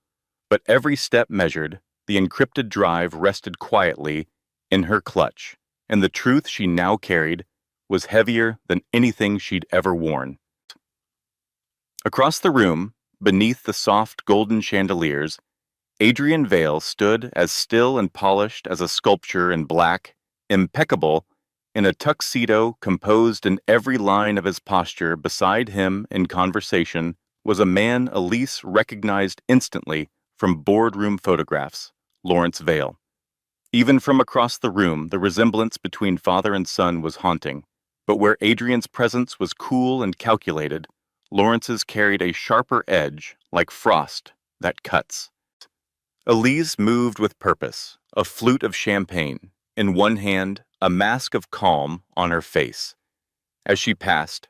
but every step measured. The encrypted drive rested quietly in her clutch, and the truth she now carried was heavier than anything she'd ever worn. Across the room, beneath the soft golden chandeliers, Adrian Vale stood as still and polished as a sculpture in black, impeccable, in a tuxedo composed in every line of his posture. Beside him, in conversation, was a man Elise recognized instantly from boardroom photographs: Lawrence Vale. Even from across the room, the resemblance between father and son was haunting. But where Adrian's presence was cool and calculated, Lawrence's carried a sharper edge, like frost that cuts. Elise moved with purpose, a flute of champagne in one hand, a mask of calm on her face. As she passed,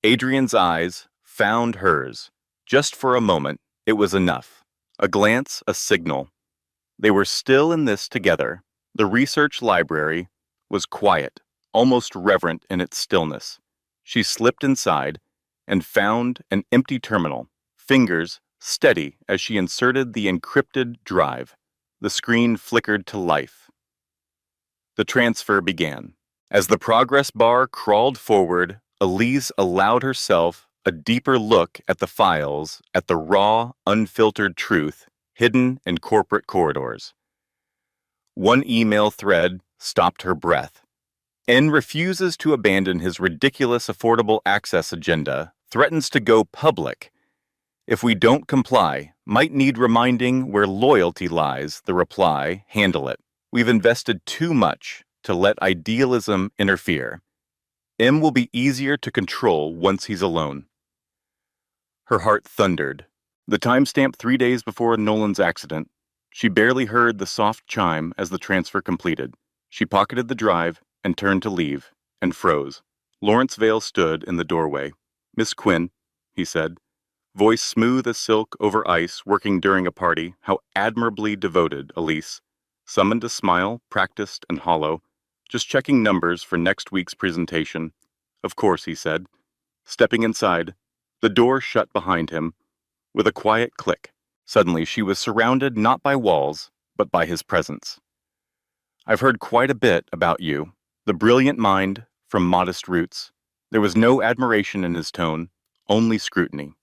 Adrian's eyes found hers. Just for a moment, it was enough. A glance, a signal. They were still in this together. The research library was quiet, almost reverent in its stillness. She slipped inside and found an empty terminal, fingers steady as she inserted the encrypted drive. The screen flickered to life. The transfer began. As the progress bar crawled forward, Elise allowed herself a deeper look at the files, at the raw, unfiltered truth hidden in corporate corridors. One email thread stopped her breath. N refuses to abandon his ridiculous affordable access agenda, threatens to go public. If we don't comply, might need reminding where loyalty lies, the reply, handle it. We've invested too much to let idealism interfere. M will be easier to control once he's alone. Her heart thundered. The timestamp 3 days before Nolan's accident. She barely heard the soft chime as the transfer completed. She pocketed the drive and turned to leave, and froze. Lawrence Vale stood in the doorway. "Miss Quinn," he said, voice smooth as silk over ice, working during a party. How admirably devoted, Elise. Summoned a smile, practiced and hollow. "Just checking numbers for next week's presentation." "Of course," he said. Stepping inside, the door shut behind him with a quiet click. Suddenly she was surrounded not by walls, but by his presence. "I've heard quite a bit about you. The brilliant mind from modest roots." There was no admiration in his tone, only scrutiny.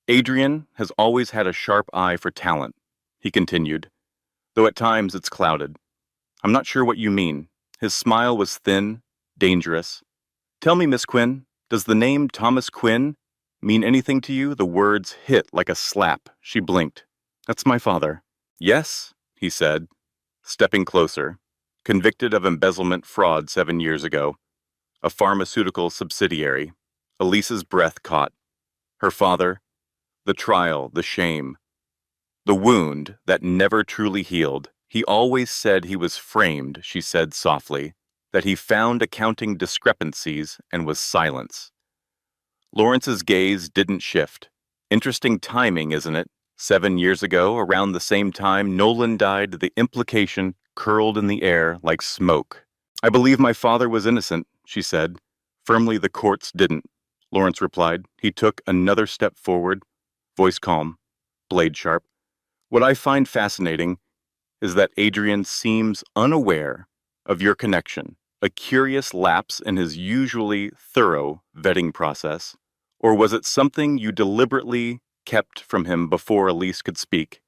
"Adrian has always had a sharp eye for talent," he continued, "though at times it's clouded." "I'm not sure what you mean." His smile was thin, dangerous. "Tell me, Miss Quinn, does the name Thomas Quinn mean anything to you?" The words hit like a slap. She blinked. "That's my father." "Yes," he said, stepping closer. "Convicted of embezzlement fraud 7 years ago. A pharmaceutical subsidiary." Elise's breath caught. Her father, the trial, the shame, the wound that never truly healed. "He always said he was framed," she said softly, "that he found accounting discrepancies and was silence." Lawrence's gaze didn't shift. "Interesting timing, isn't it? 7 years ago, around the same time Nolan died, the implication curled in the air like smoke." "I believe my father was innocent," she said. Firmly, "the courts didn't," Lawrence replied. He took another step forward, voice calm, blade sharp. "What I find fascinating is that Adrian seems unaware of your connection, a curious lapse in his usually thorough vetting process. Or was it something you deliberately kept from him before Elise could speak?"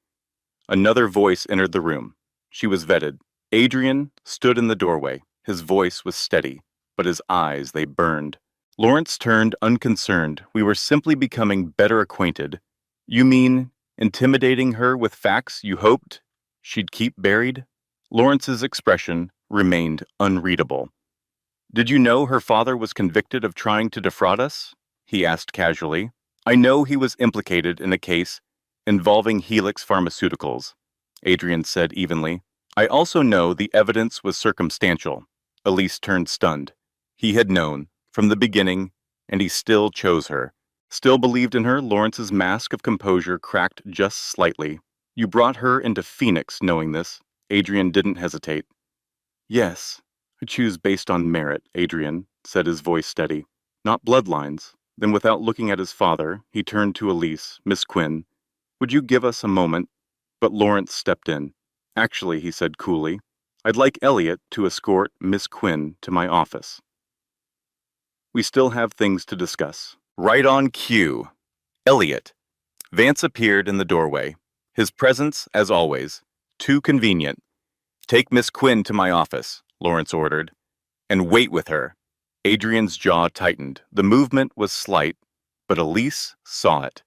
Another voice entered the room. She was vetted. Adrian stood in the doorway. His voice was steady, but his eyes, they burned. Lawrence turned unconcerned. "We were simply becoming better acquainted." "You mean intimidating her with facts you hoped she'd keep buried?" Lawrence's expression remained unreadable. "Did you know her father was convicted of trying to defraud us?" he asked casually. "I know he was implicated in a case involving Helix Pharmaceuticals," Adrian said evenly. "I also know the evidence was circumstantial." Elise turned stunned. He had known from the beginning, and he still chose her. Still believed in her. Lawrence's mask of composure cracked just slightly. "You brought her into Phoenix knowing this." Adrian didn't hesitate. "Yes, I choose based on merit," Adrian said, his voice steady. "Not bloodlines." Then, without looking at his father, he turned to Elise. "Miss Quinn, would you give us a moment?" But Lawrence stepped in. "Actually," he said coolly, "I'd like Elliot to escort Miss Quinn to my office. We still have things to discuss." Right on cue. "Elliot." Vance appeared in the doorway. His presence, as always, too convenient. "Take Miss Quinn to my office," Lawrence ordered, "and wait with her." Adrian's jaw tightened. The movement was slight, but Elise saw it.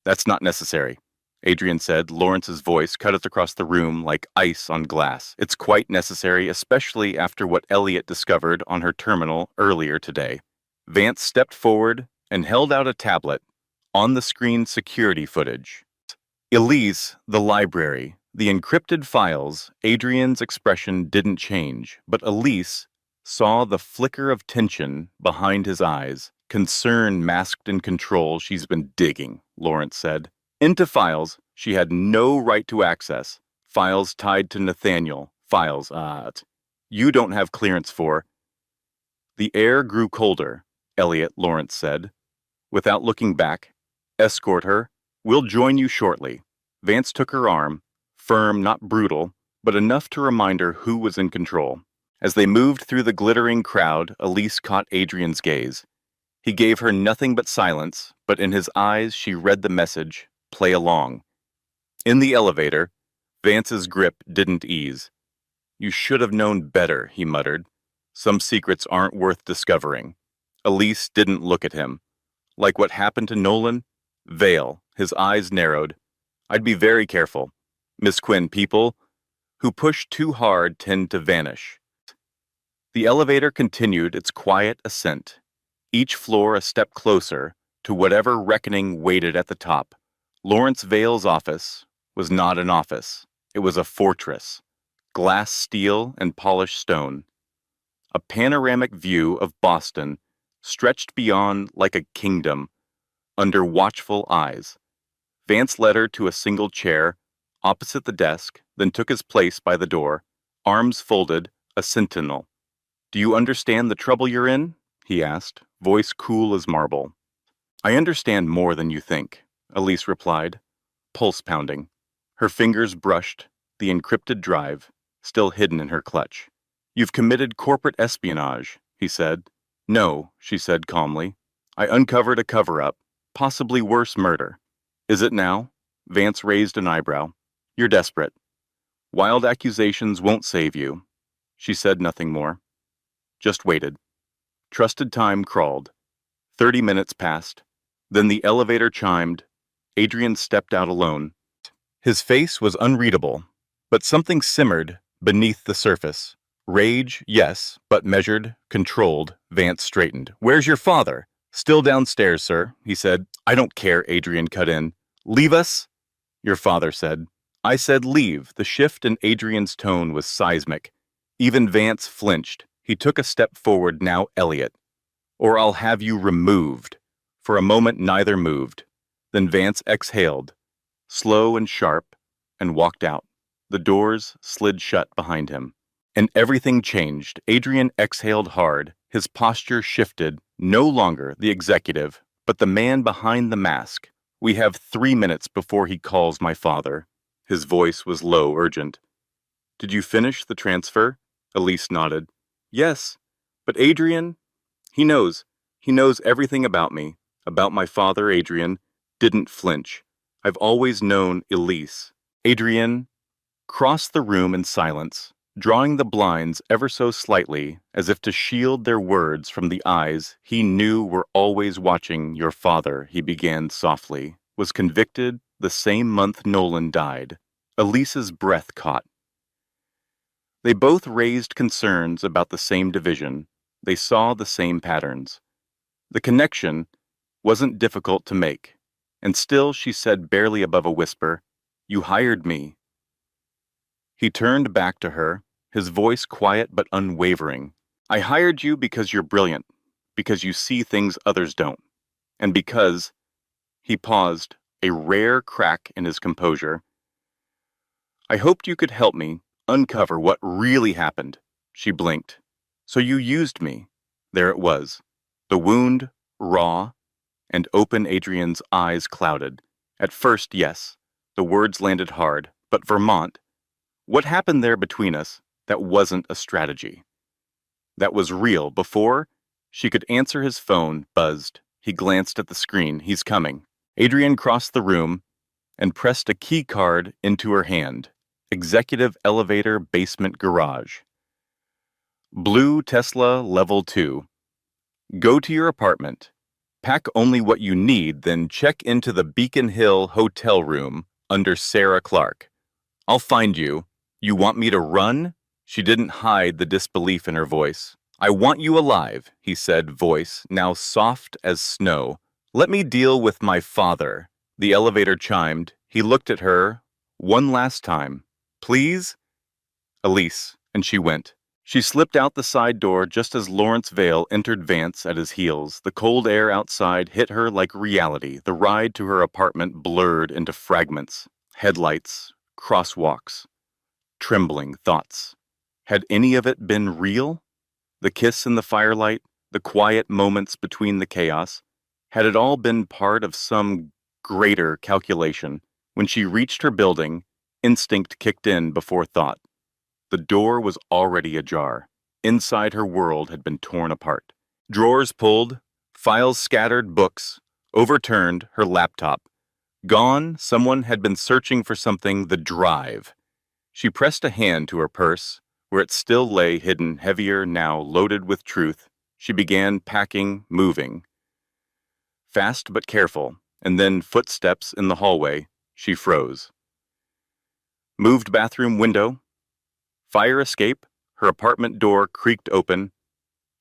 "That's not necessary," Adrian said. Lawrence's voice cut it across the room like ice on glass. "It's quite necessary, especially after what Elliot discovered on her terminal earlier today." Vance stepped forward and held out a tablet. On the screen, security footage. Elise, the library, the encrypted files. Adrian's expression didn't change, but Elise saw the flicker of tension behind his eyes. Concern masked in control she's been digging, Lawrence said. Into files she had no right to access. Files tied to Nathaniel. Files, you don't have clearance for. The air grew colder, Elliot, Lawrence said. Without looking back, escort her. We'll join you shortly. Vance took her arm, firm, not brutal, but enough to remind her who was in control. As they moved through the glittering crowd, Elise caught Adrian's gaze. He gave her nothing but silence, but in his eyes she read the message, play along. In the elevator, Vance's grip didn't ease. You should have known better, he muttered. Some secrets aren't worth discovering. Elise didn't look at him. Like what happened to Nolan? Vale, his eyes narrowed. I'd be very careful. Miss Quinn, people who push too hard tend to vanish. The elevator continued its quiet ascent, each floor a step closer to whatever reckoning waited at the top. Lawrence Vale's office was not an office. It was a fortress, glass steel and polished stone. A panoramic view of Boston stretched beyond like a kingdom, under watchful eyes. Vance led her to a single chair, opposite the desk, then took his place by the door, arms folded, a sentinel. Do you understand the trouble you're in? He asked, voice cool as marble. I understand more than you think, Elise replied, pulse pounding. Her fingers brushed the encrypted drive, still hidden in her clutch. You've committed corporate espionage, he said. No, she said calmly. I uncovered a cover-up, possibly worse murder. Is it now? Vance raised an eyebrow. You're desperate. Wild accusations won't save you. She said nothing more. Just waited. Trusted time crawled. 30 minutes passed. Then the elevator chimed. Adrian stepped out alone. His face was unreadable, but something simmered beneath the surface. Rage, yes, but measured, controlled. Vance straightened. Where's your father? Still downstairs, sir, he said. I don't care, Adrian cut in. Leave us? Your father said. I said leave. The shift in Adrian's tone was seismic. Even Vance flinched. He took a step forward, now Elliot. Or I'll have you removed. For a moment neither moved. Then Vance exhaled, slow and sharp, and walked out. The doors slid shut behind him. And everything changed. Adrian exhaled hard. His posture shifted, no longer the executive, but the man behind the mask. We have 3 minutes before he calls my father. His voice was low, urgent. Did you finish the transfer? Elise nodded. Yes, but Adrian, he knows. He knows everything about me, about my father. Adrian didn't flinch. I've always known Elise. Adrian crossed the room in silence, drawing the blinds ever so slightly as if to shield their words from the eyes he knew were always watching. Your father, he began softly, was convicted the same month Nolan died. Elise's breath caught. They both raised concerns about the same division. They saw the same patterns. The connection wasn't difficult to make, and still she said barely above a whisper, You hired me. He turned back to her, his voice quiet but unwavering. I hired you because you're brilliant, because you see things others don't, and because, he paused, a rare crack in his composure. I hoped you could help me uncover what really happened. She blinked. So you used me. There it was. The wound, raw, and open. Adrian's eyes clouded. At first, yes. The words landed hard. But Vermont, what happened there between us, that wasn't a strategy. That was real. Before she could answer, his phone buzzed. He glanced at the screen. He's coming. Adrian crossed the room and pressed a key card into her hand. Executive elevator basement garage. Blue Tesla level 2. Go to your apartment. Pack only what you need, then check into the Beacon Hill hotel room under Sarah Clark. I'll find you. You want me to run? She didn't hide the disbelief in her voice. I want you alive, he said, voice now soft as snow. Let me deal with my father. The elevator chimed. He looked at her one last time. Please? Elise, and she went. She slipped out the side door just as Lawrence Vale entered Vance at his heels. The cold air outside hit her like reality. The ride to her apartment blurred into fragments, headlights, crosswalks, trembling thoughts. Had any of it been real? The kiss in the firelight, the quiet moments between the chaos, had it all been part of some greater calculation? When she reached her building, instinct kicked in before thought. The door was already ajar. Inside her world had been torn apart. Drawers pulled, files scattered, books, overturned, her laptop. Gone, someone had been searching for something, the drive. She pressed a hand to her purse, where it still lay hidden, heavier now, loaded with truth. She began packing, moving. Fast but careful, and then footsteps in the hallway. She froze. Moved bathroom window. Fire escape. Her apartment door creaked open.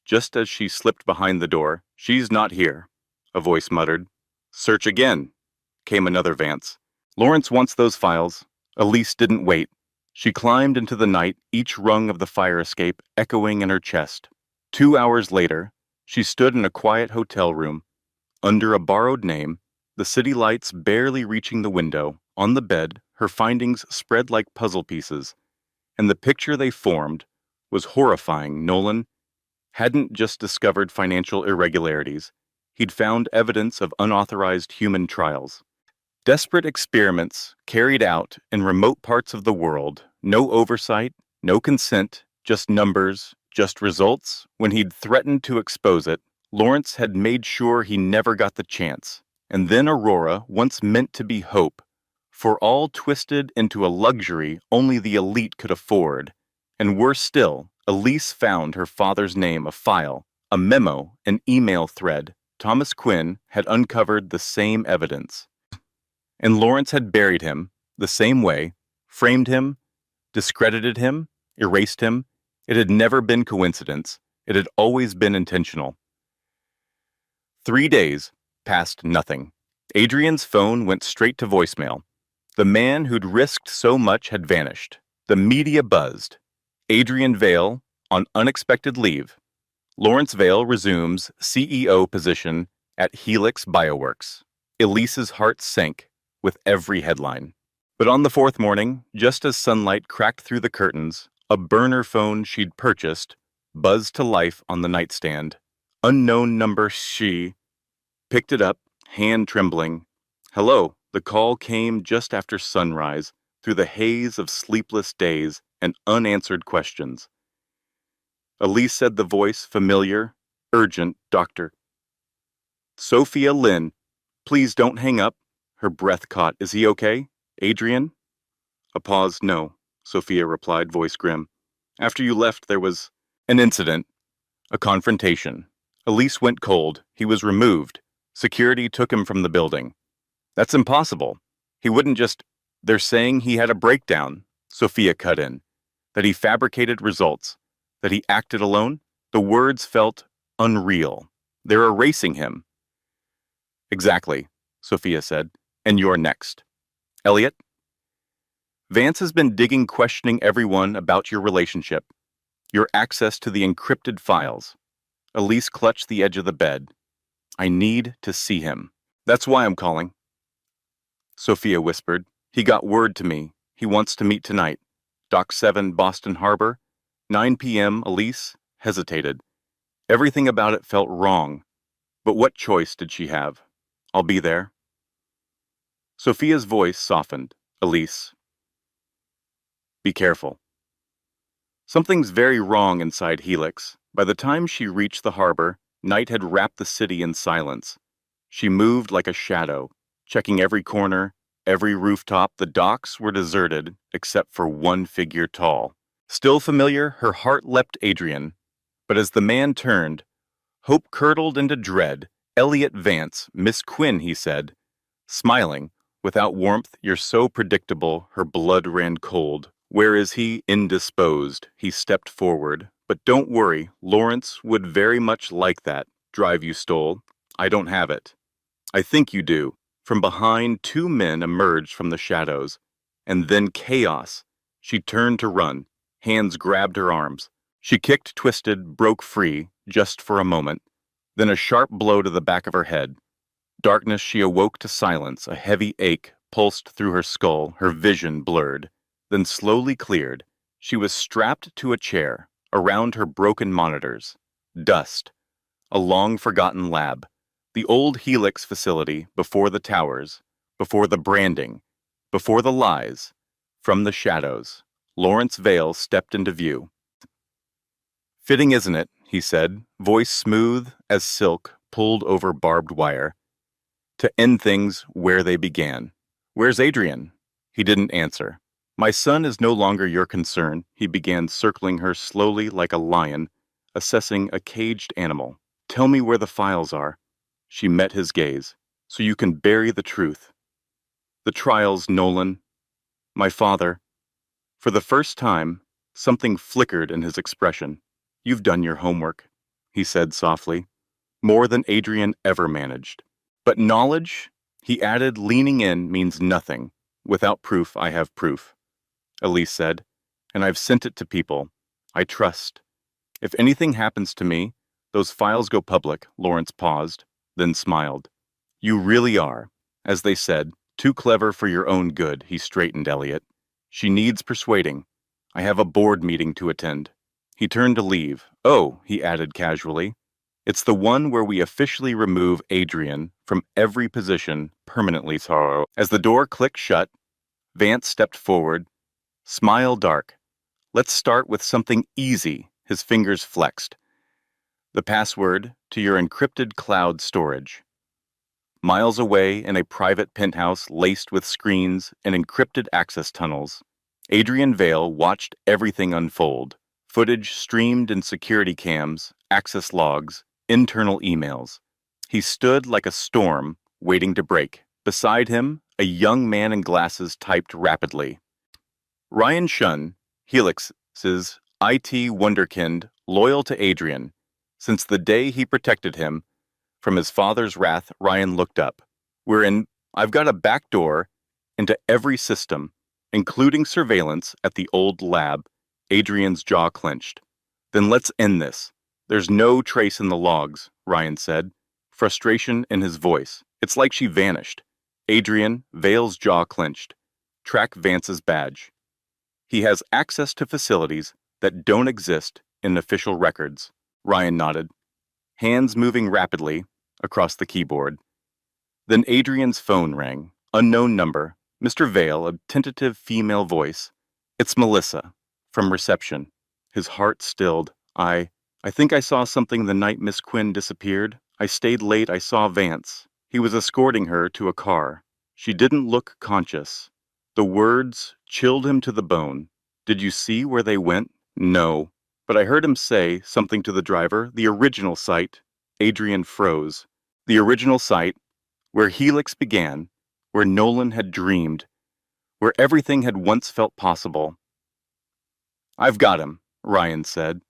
Just as she slipped behind the door, "She's not here," a voice muttered. "Search again," came another Vance. "Lawrence wants those files." Elise didn't wait. She climbed into the night, each rung of the fire escape echoing in her chest. 2 hours later, she stood in a quiet hotel room, under a borrowed name, the city lights barely reaching the window. On the bed, her findings spread like puzzle pieces, and the picture they formed was horrifying. Nolan hadn't just discovered financial irregularities, he'd found evidence of unauthorized human trials. Desperate experiments carried out in remote parts of the world, no oversight, no consent, just numbers, just results. When he'd threatened to expose it, Lawrence had made sure he never got the chance. And then Aurora, once meant to be hope, for all twisted into a luxury only the elite could afford. And worse still, Elise found her father's name, a file, a memo, an email thread. Thomas Quinn had uncovered the same evidence. And Lawrence had buried him the same way, framed him, discredited him, erased him. It had never been coincidence. It had always been intentional. 3 days passed nothing. Adrian's phone went straight to voicemail. The man who'd risked so much had vanished. The media buzzed. Adrian Vale on unexpected leave. Lawrence Vale resumes CEO position at Helix Bioworks. Elise's heart sank with every headline. But on the fourth morning, just as sunlight cracked through the curtains, a burner phone she'd purchased buzzed to life on the nightstand. Unknown number. She picked it up, hand trembling. "Hello." The call came just after sunrise, through the haze of sleepless days and unanswered questions. Elise said, the voice familiar, urgent. "Doctor Sophia Lynn, please don't hang up." Her breath caught. "Is he okay? Adrian?" A pause. "No," Sophia replied, voice grim. "After you left, there was an incident, a confrontation." Elise went cold. "He was removed. Security took him from the building." "That's impossible. He wouldn't just—" "They're saying he had a breakdown," Sophia cut in. "That he fabricated results. That he acted alone." The words felt unreal. "They're erasing him." "Exactly," Sophia said. "And you're next." "Elliot?" "Vance has been digging, questioning everyone about your relationship, your access to the encrypted files." Elise clutched the edge of the bed. "I need to see him. That's why I'm calling." Sophia whispered. "He got word to me. He wants to meet tonight. Dock 7, Boston Harbor, 9 p.m. Elise hesitated. Everything about it felt wrong. But what choice did she have? "I'll be there." Sophia's voice softened. "Elise, be careful." Something's very wrong inside Helix. By the time she reached the harbor, night had wrapped the city in silence. She moved like a shadow, checking every corner, every rooftop. The docks were deserted, except for one figure tall. Still familiar, her heart leapt. Adrian. But as the man turned, hope curdled into dread. "Elliot Vance, Miss Quinn," he said, smiling, without warmth. "You're so predictable." Her blood ran cold. "Where is he?" Indisposed. He stepped forward. "But don't worry, Lawrence would very much like that drive you stole. I don't have it." "I think you do." From behind, 2 men emerged from the shadows. And then chaos. She turned to run. Hands grabbed her arms. She kicked, twisted, broke free, just for a moment, then a sharp blow to the back of her head. Darkness, she awoke to silence, a heavy ache pulsed through her skull, her vision blurred, then slowly cleared. She was strapped to a chair, around her broken monitors. Dust. A long-forgotten lab. The old Helix facility before the towers, before the branding, before the lies. From the shadows, Lawrence Vale stepped into view. "Fitting, isn't it?" he said, voice smooth as silk pulled over barbed wire. "To end things where they began. Where's Adrian?" He didn't answer. "My son is no longer your concern," he began, circling her slowly like a lion, assessing a caged animal. "Tell me where the files are." She met his gaze. "So you can bury the truth." "The trials, Nolan. My father." For the first time, something flickered in his expression. "You've done your homework," he said softly. "More than Adrian ever managed. But knowledge," he added, leaning in, "means nothing. Without proof, I have proof," Elise said, "and I've sent it to people I trust. If anything happens to me, those files go public." Lawrence paused, then smiled. "You really are, as they said, too clever for your own good," he straightened Elliot. "She needs persuading. I have a board meeting to attend." He turned to leave. "Oh," he added casually, "it's the one where we officially remove Adrian from every position permanently." Sorrow. As the door clicked shut, Vance stepped forward, smile dark. "Let's start with something easy." His fingers flexed. "The password to your encrypted cloud storage." Miles away in a private penthouse laced with screens and encrypted access tunnels, Adrian Vale watched everything unfold. Footage streamed in security cams, access logs, internal emails. He stood like a storm, waiting to break. Beside him, a young man in glasses typed rapidly. Ryan Shun, Helix's IT wunderkind, loyal to Adrian. Since the day he protected him from his father's wrath, Ryan looked up. I've got a back door into every system, including surveillance at the old lab." Adrian's jaw clenched. "Then let's end this." "There's no trace in the logs," Ryan said, frustration in his voice. "It's like she vanished." Adrian, Vale's jaw clenched. "Track Vance's badge. He has access to facilities that don't exist in official records." Ryan nodded, hands moving rapidly across the keyboard. Then Adrian's phone rang. Unknown number. Mr. Vale, a tentative female voice. "It's Melissa." From reception. His heart stilled. I think I saw something the night Miss Quinn disappeared. I stayed late. I saw Vance. He was escorting her to a car. She didn't look conscious." The words chilled him to the bone. "Did you see where they went?" "No. But I heard him say something to the driver. The original site." Adrian froze. "The original site, where Helix began, where Nolan had dreamed, where everything had once felt possible." "I've got him," Ryan said.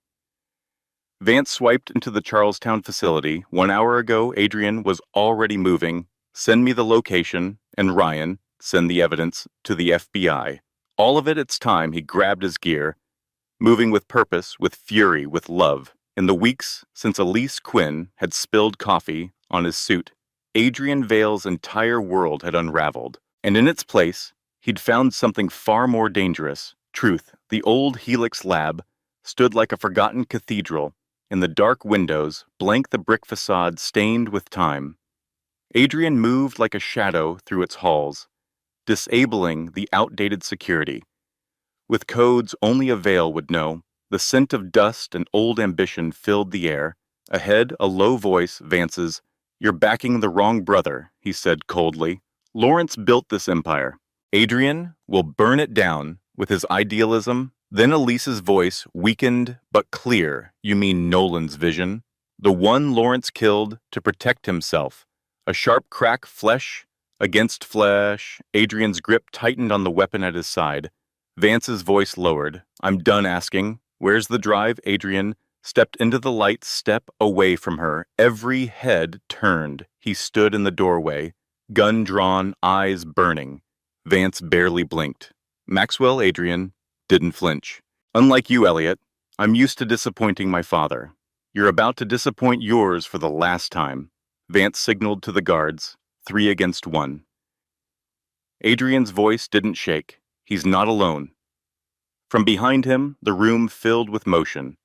Vance swiped into the Charlestown facility. 1 hour ago, Adrian was already moving. "Send me the location," and Ryan, "Send the evidence to the FBI." All of it, its time, he grabbed his gear, moving with purpose, with fury, with love. In the weeks since Elise Quinn had spilled coffee on his suit, Adrian Vale's entire world had unraveled, and in its place, he'd found something far more dangerous. Truth. The old Helix lab stood like a forgotten cathedral. In the dark windows, blank the brick facade stained with time. Adrian moved like a shadow through its halls, disabling the outdated security. With codes only a Vale would know, the scent of dust and old ambition filled the air. Ahead, a low voice, Vance's. "You're backing the wrong brother," he said coldly. "Lawrence built this empire. Adrian will burn it down with his idealism." Then Elise's voice, weakened but clear. "You mean Nolan's vision? The one Lawrence killed to protect himself." A sharp crack, flesh against flesh. Adrian's grip tightened on the weapon at his side. Vance's voice lowered. "I'm done asking. Where's the drive?" Adrian stepped into the light, step away from her. Every head turned. He stood in the doorway, gun drawn, eyes burning. Vance barely blinked. Maxwell Adrian didn't flinch. "Unlike you, Elliot, I'm used to disappointing my father. You're about to disappoint yours for the last time. Vance signaled to the guards, 3 against 1. Adrian's voice didn't shake. He's not alone. From behind him, the room filled with motion.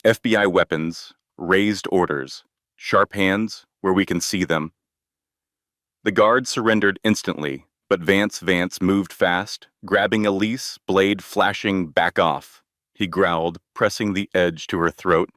FBI weapons, raised orders, sharp hands where we can see them. The guards surrendered instantly, but Vance moved fast, grabbing Elise, blade flashing back off. He growled, pressing the edge to her throat,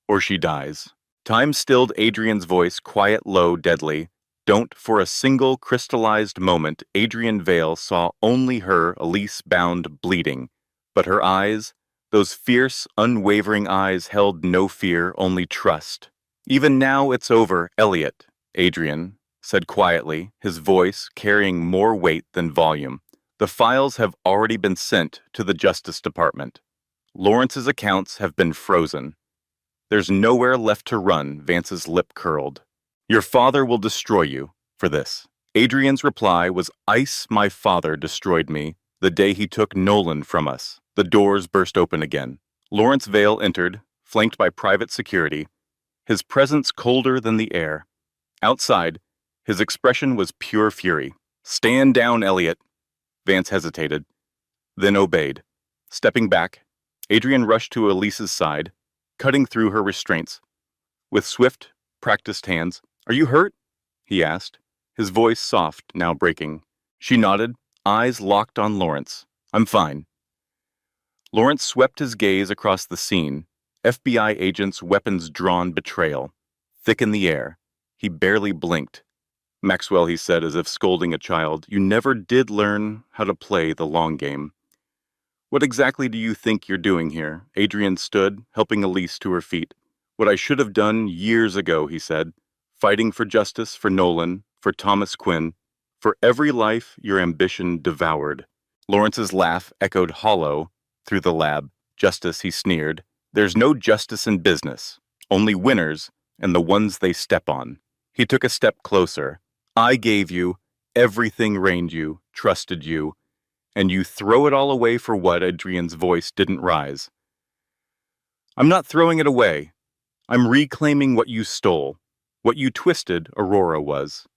or she dies. Time stilled Adrian's voice, quiet, low, deadly. Don't for a single crystallized moment Adrian Vale saw only her, Elise, bound, bleeding. But her eyes, those fierce, unwavering eyes held no fear, only trust. Even now it's over, Elliot, Adrian said quietly, his voice carrying more weight than volume. The files have already been sent to the Justice Department. Lawrence's accounts have been frozen. There's nowhere left to run, Vance's lip curled. Your father will destroy you for this. Adrian's reply was ice. My father destroyed me the day he took Nolan from us. The doors burst open again. Lawrence Vale entered, flanked by private security, his presence colder than the air. Outside, his expression was pure fury. Stand down, Elliot. Vance hesitated, then obeyed. Stepping back, Adrian rushed to Elise's side, cutting through her restraints. With swift, practiced hands, "Are you hurt?" he asked, his voice soft, now breaking. She nodded, eyes locked on Lawrence. "I'm fine." Lawrence swept his gaze across the scene, FBI agents' weapons drawn betrayal, thick in the air. He barely blinked. "Maxwell," he said as if scolding a child, "you never did learn how to play the long game." "What exactly do you think you're doing here?" Adrian stood, helping Elise to her feet. "What I should have done years ago," he said. "Fighting for justice, for Nolan, for Thomas Quinn, for every life your ambition devoured." Lawrence's laugh echoed hollow through the lab. "Justice," he sneered. "There's no justice in business. Only winners, and the ones they step on." He took a step closer. "I gave you everything, reigned you, trusted you, and you throw it all away for what?" Adrian's voice didn't rise. "I'm not throwing it away. I'm reclaiming what you stole. What you twisted, Aurora was.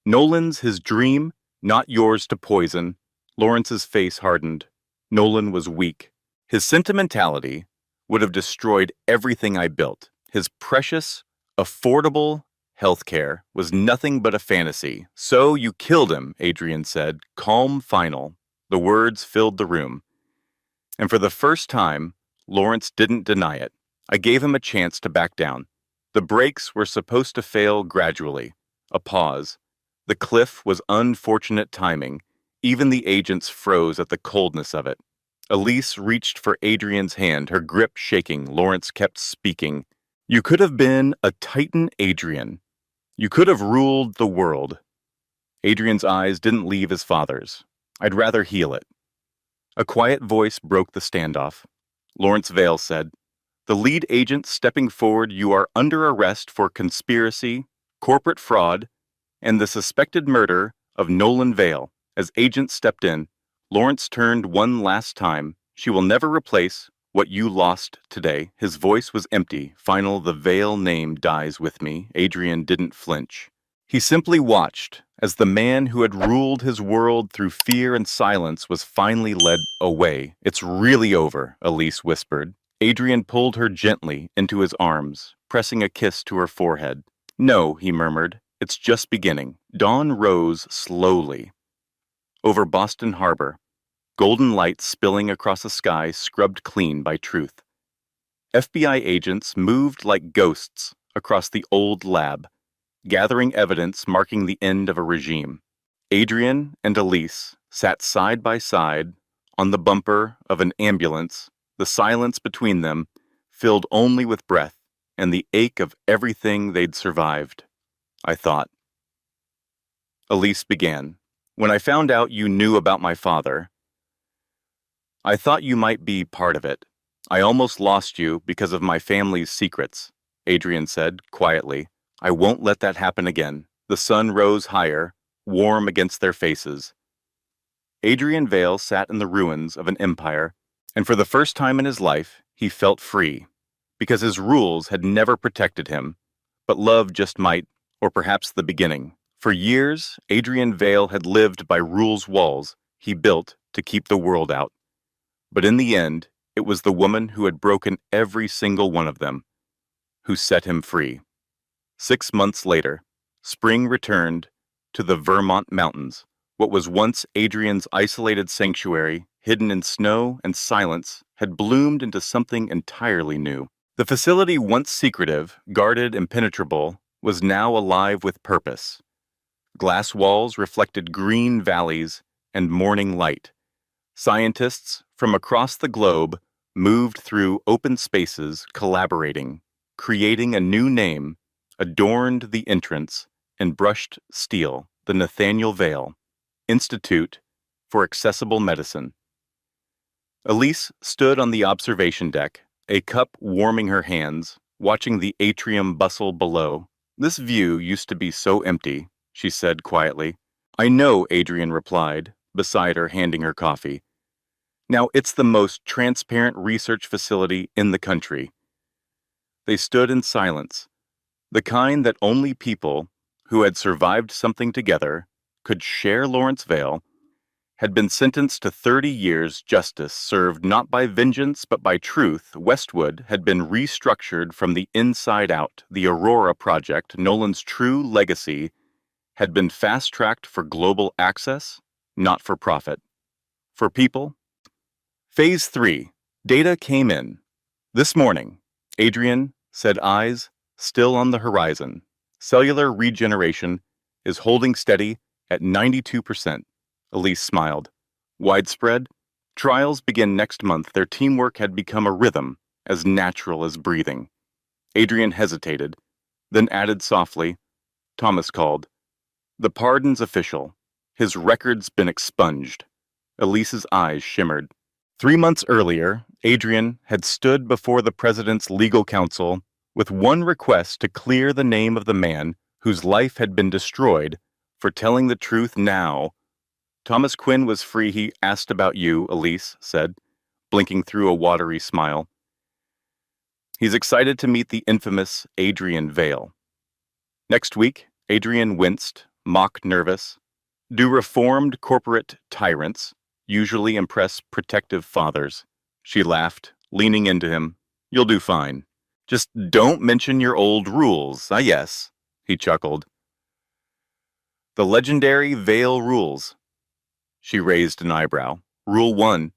Nolan's his dream, not yours to poison." Lawrence's face hardened. Nolan was weak. His sentimentality would have destroyed everything I built. His precious, affordable healthcare was nothing but a fantasy. "So you killed him," Adrian said, calm, final. The words filled the room. And for the first time, Lawrence didn't deny it. I gave him a chance to back down. The brakes were supposed to fail gradually. A pause. The cliff was unfortunate timing. Even the agents froze at the coldness of it. Elise reached for Adrian's hand, her grip shaking. Lawrence kept speaking. "You could have been a titan, Adrian. You could have ruled the world." Adrian's eyes didn't leave his father's. "I'd rather heal it." A quiet voice broke the standoff. Lawrence Vale said, "The lead agent stepping forward, you are under arrest for conspiracy, corporate fraud, and the suspected murder of Nolan Vale." As agent stepped in, Lawrence turned one last time. "She will never replace what you lost today." His voice was empty, final. "The Vale name dies with me." Adrian didn't flinch. He simply watched as the man who had ruled his world through fear and silence was finally led away. "It's really over," Elise whispered. Adrian pulled her gently into his arms, pressing a kiss to her forehead. "No," he murmured, "it's just beginning." Dawn rose slowly over Boston Harbor, golden light spilling across a sky scrubbed clean by truth. FBI agents moved like ghosts across the old lab, gathering evidence marking the end of a regime. Adrian and Elise sat side by side on the bumper of an ambulance, the silence between them filled only with breath and the ache of everything they'd survived. "I thought," Elise began, "when I found out you knew about my father, I thought you might be part of it. I almost lost you because of my family's secrets," Adrian said quietly. "I won't let that happen again." The sun rose higher, warm against their faces. Adrian Vale sat in the ruins of an empire, And for the first time in his life, he felt free, because his rules had never protected him, but love just might, or perhaps the beginning. For years, Adrian Vale had lived by rules walls he built to keep the world out. But in the end, it was the woman who had broken every single one of them who set him free. 6 months later, spring returned to the Vermont mountains. What was once Adrian's isolated sanctuary, hidden in snow and silence, had bloomed into something entirely new. The facility, once secretive, guarded, impenetrable, was now alive with purpose. Glass walls reflected green valleys and morning light. Scientists from across the globe moved through open spaces, collaborating, creating a new name, adorned the entrance, and brushed steel, the Nathaniel Vale Institute for Accessible Medicine. Elise stood on the observation deck, a cup warming her hands, watching the atrium bustle below. "This view used to be so empty," she said quietly. "I know," Adrian replied, beside her, handing her coffee. "Now it's the most transparent research facility in the country." They stood in silence, the kind that only people who had survived something together could share. Lawrence Vale had been sentenced to 30 years, justice served not by vengeance but by truth. Westwood had been restructured from the inside out. The Aurora Project, Nolan's true legacy, had been fast-tracked for global access, not for profit. For people. Phase 3. Data came in. This morning, Adrian said, eyes still on the horizon. Cellular regeneration is holding steady at 92%. Elise smiled. Widespread? Trials begin next month. Their teamwork had become a rhythm, as natural as breathing. Adrian hesitated, then added softly. Thomas called. "The pardon's official. His record's been expunged." Elise's eyes shimmered. 3 months earlier, Adrian had stood before the president's legal counsel with one request to clear the name of the man whose life had been destroyed for telling the truth. Now, Thomas Quinn was free. "He asked about you," Elise said, blinking through a watery smile. "He's excited to meet the infamous Adrian Vale." Next week, Adrian winced, mock nervous. Do reformed corporate tyrants usually impress protective fathers? She laughed, leaning into him. "You'll do fine. Just don't mention your old rules." "Ah, yes," he chuckled. "The legendary Vale rules." She raised an eyebrow. "Rule 1.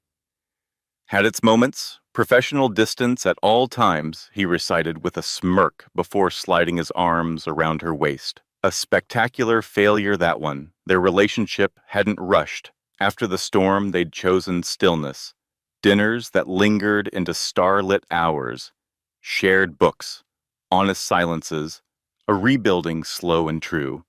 Had its moments. Professional distance at all times," he recited with a smirk before sliding his arms around her waist. A spectacular failure, that one. Their relationship hadn't rushed. After the storm, they'd chosen stillness. Dinners that lingered into starlit hours. Shared books. Honest silences. A rebuilding slow and true.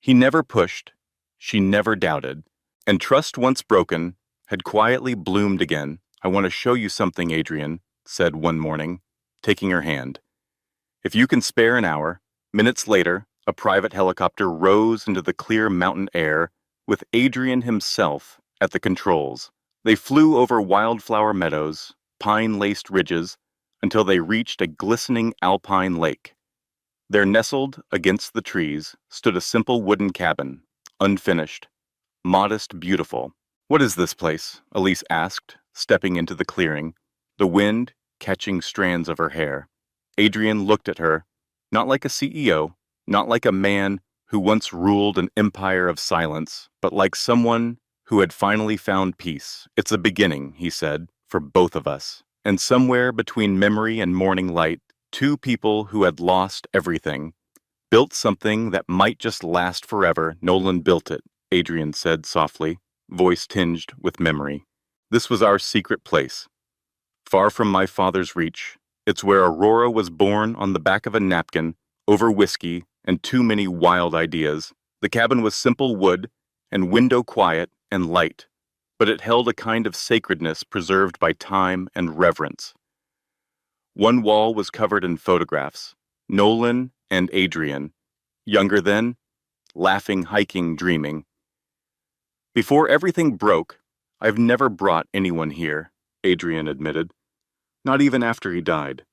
He never pushed. She never doubted. And trust, once broken, had quietly bloomed again. "I want to show you something," Adrian said one morning, taking her hand. "If you can spare an hour." Minutes later, a private helicopter rose into the clear mountain air, with Adrian himself at the controls. They flew over wildflower meadows, pine-laced ridges, until they reached a glistening alpine lake. There, nestled against the trees, stood a simple wooden cabin, unfinished, modest, beautiful. "What is this place?" Elise asked, stepping into the clearing, the wind catching strands of her hair. Adrian looked at her, not like a CEO, not like a man who once ruled an empire of silence, but like someone who had finally found peace. "It's a beginning," he said, "for both of us." And somewhere between memory and morning light, two people who had lost everything built something that might just last forever. "Nolan built it," Adrian said softly, voice tinged with memory. "This was our secret place, far from my father's reach. It's where Aurora was born, on the back of a napkin, over whiskey and too many wild ideas. The cabin was simple wood and window quiet and light, but it held a kind of sacredness preserved by time and reverence. One wall was covered in photographs. Nolan and Adrian, younger then, laughing, hiking, dreaming. Before everything broke, I've never brought anyone here. Adrian admitted. Not even after he died.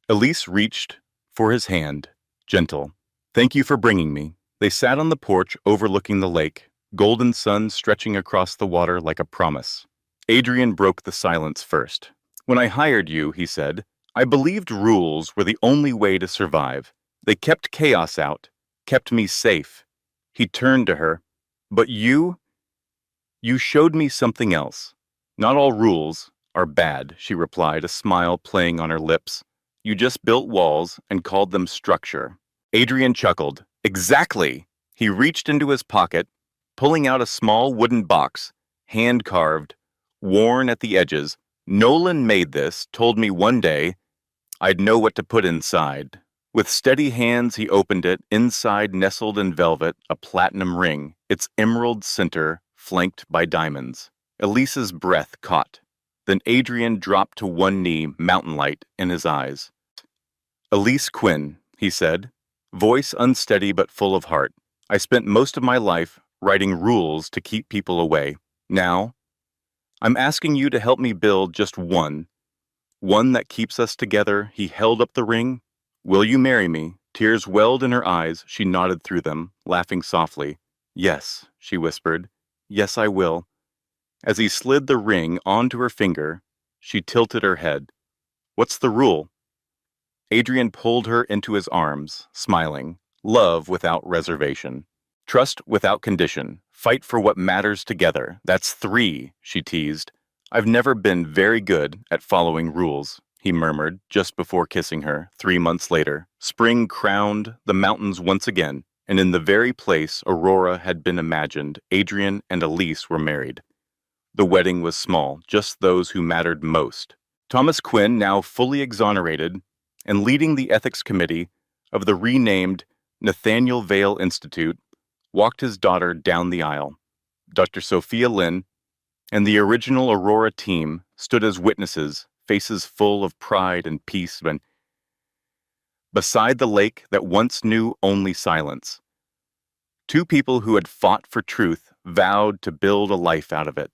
Elise reached for his hand, gentle. Thank you for bringing me. They sat on the porch overlooking the lake, golden sun stretching across the water like a promise. Adrian broke the silence first. When I hired you, he said, I believed rules were the only way to survive. They kept chaos out, kept me safe. He turned to her. But you showed me something else. Not all rules are bad, she replied, a smile playing on her lips. You just built walls and called them structure. Adrian chuckled. Exactly! He reached into his pocket, pulling out a small wooden box, hand-carved, worn at the edges. Nolan made this, told me one day I'd know what to put inside. With steady hands, he opened it. Inside, nestled in velvet, a platinum ring, its emerald center flanked by diamonds. Elise's breath caught. Then Adrian dropped to one knee, mountain light in his eyes. Elise Quinn, he said, voice unsteady but full of heart. I spent most of my life writing rules to keep people away. Now, I'm asking you to help me build just one that keeps us together. He held up the ring. Will you marry me? Tears welled in her eyes. She nodded through them, laughing softly. Yes, she whispered. Yes, I will. As he slid the ring onto her finger, she tilted her head. What's the rule? Adrian pulled her into his arms, smiling. Love without reservation. Trust without condition. Fight for what matters together. That's 3, she teased. I've never been very good at following rules, he murmured just before kissing her. 3 months later, spring crowned the mountains once again, and in the very place Aurora had been imagined, Adrian and Elise were married. The wedding was small, just those who mattered most. Thomas Quinn, now fully exonerated and leading the ethics committee of the renamed Nathaniel Vale Institute, walked his daughter down the aisle. Dr. Sophia Lynn and the original Aurora team stood as witnesses, faces full of pride and peace, when beside the lake that once knew only silence, 2 people who had fought for truth vowed to build a life out of it.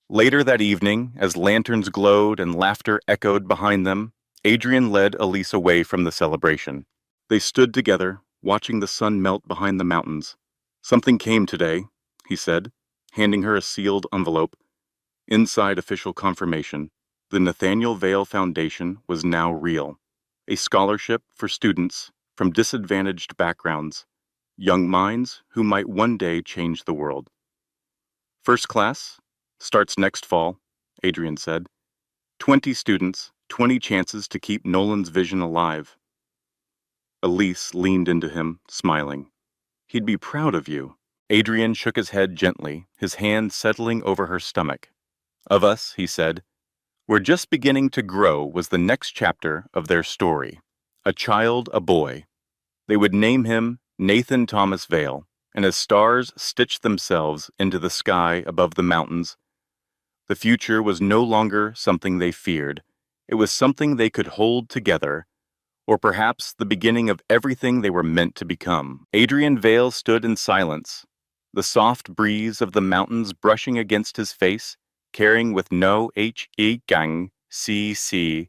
Later that evening, as lanterns glowed and laughter echoed behind them, Adrian led Elise away from the celebration. They stood together, watching the sun melt behind the mountains. Something came today, he said, handing her a sealed envelope. Inside official confirmation, the Nathaniel Vale Foundation was now real. A scholarship for students from disadvantaged backgrounds, young minds who might one day change the world. First class starts next fall, Adrian said. 20 students, 20 chances to keep Nolan's vision alive. Elise leaned into him, smiling. He'd be proud of you. Adrian shook his head gently, his hand settling over her stomach. Of us, he said, we're just beginning to grow was the next chapter of their story. A child, a boy. They would name him Nathan Thomas Vale, and as stars stitched themselves into the sky above the mountains, the future was no longer something they feared. It was something they could hold together, or perhaps the beginning of everything they were meant to become. Adrian Vale stood in silence, the soft breeze of the mountains brushing against his face, carrying with no gang cc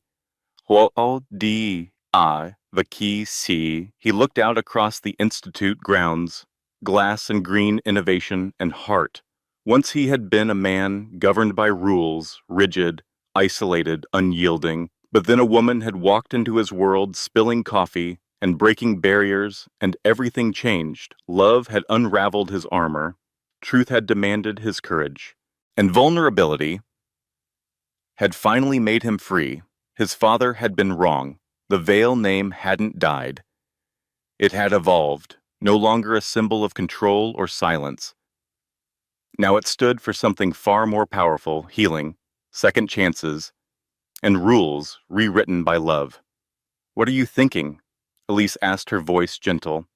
the key C. He looked out across the institute grounds, glass and green innovation and heart. Once he had been a man governed by rules, rigid, isolated, unyielding, but then a woman had walked into his world, spilling coffee and breaking barriers, and everything changed. Love had unraveled his armor, truth had demanded his courage, and vulnerability had finally made him free. His father had been wrong. The Vale name hadn't died. It had evolved, no longer a symbol of control or silence. Now it stood for something far more powerful: healing, second chances, and rules rewritten by love. What are you thinking? Elise asked, her voice gentle.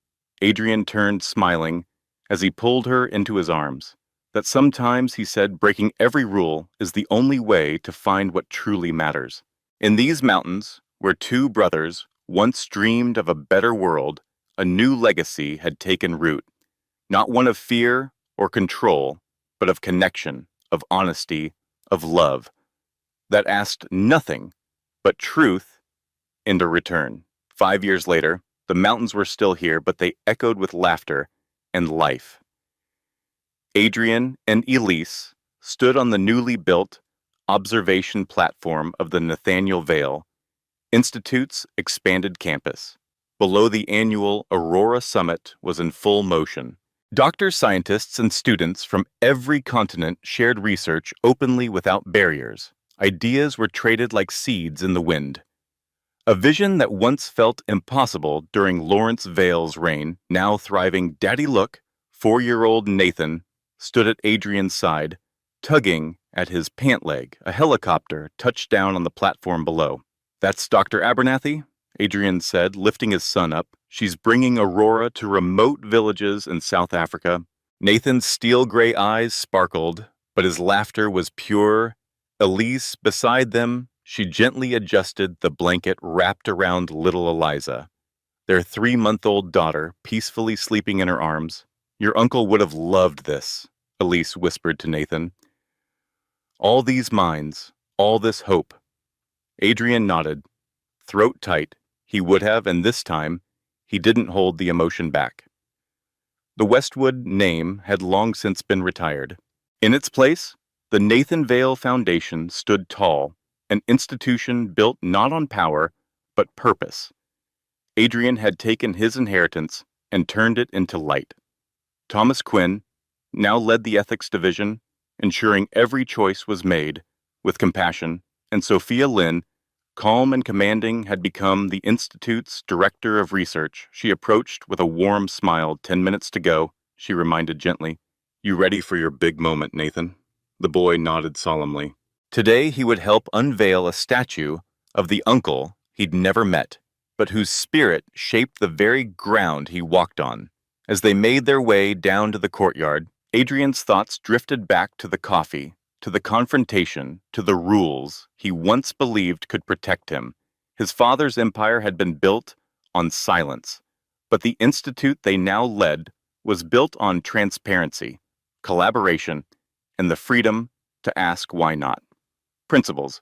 Adrian turned, smiling, as he pulled her into his arms. That sometimes, he said, breaking every rule is the only way to find what truly matters. In these mountains, where 2 brothers once dreamed of a better world, a new legacy had taken root. Not one of fear or control, but of connection, of honesty, of love that asked nothing but truth in return. 5 years later, the mountains were still here, but they echoed with laughter and life. Adrian and Elise stood on the newly built observation platform of the Nathaniel Vale Institute's expanded campus. Below, the annual Aurora Summit was in full motion. Doctors, scientists, and students from every continent shared research openly without barriers. Ideas were traded like seeds in the wind. A vision that once felt impossible during Lawrence Vail's reign, now thriving. Daddy, look! 4-year-old Nathan stood at Adrian's side, tugging at his pant leg. A helicopter touched down on the platform below. "That's Dr. Abernathy," Adrian said, lifting his son up. "She's bringing Aurora to remote villages in South Africa." Nathan's steel-gray eyes sparkled, but his laughter was pure. Elise, beside them, she gently adjusted the blanket wrapped around little Eliza, their 3-month-old daughter, peacefully sleeping in her arms. "Your uncle would have loved this," Elise whispered to Nathan. "All these minds, all this hope." Adrian nodded, throat tight. He would have, and this time, he didn't hold the emotion back. The Westwood name had long since been retired. In its place, the Nathan Vale Foundation stood tall, an institution built not on power, but purpose. Adrian had taken his inheritance and turned it into light. Thomas Quinn now led the ethics division, ensuring every choice was made with compassion, and Sophia Lynn, calm and commanding, had become the Institute's director of research. She approached with a warm smile. 10 minutes to go," she reminded gently. "You ready for your big moment, Nathan?" The boy nodded solemnly. Today he would help unveil a statue of the uncle he'd never met, but whose spirit shaped the very ground he walked on. As they made their way down to the courtyard, Adrian's thoughts drifted back to the coffee, to the confrontation, to the rules he once believed could protect him. His father's empire had been built on silence, but the institute they now led was built on transparency, collaboration, and the freedom to ask why not. Principles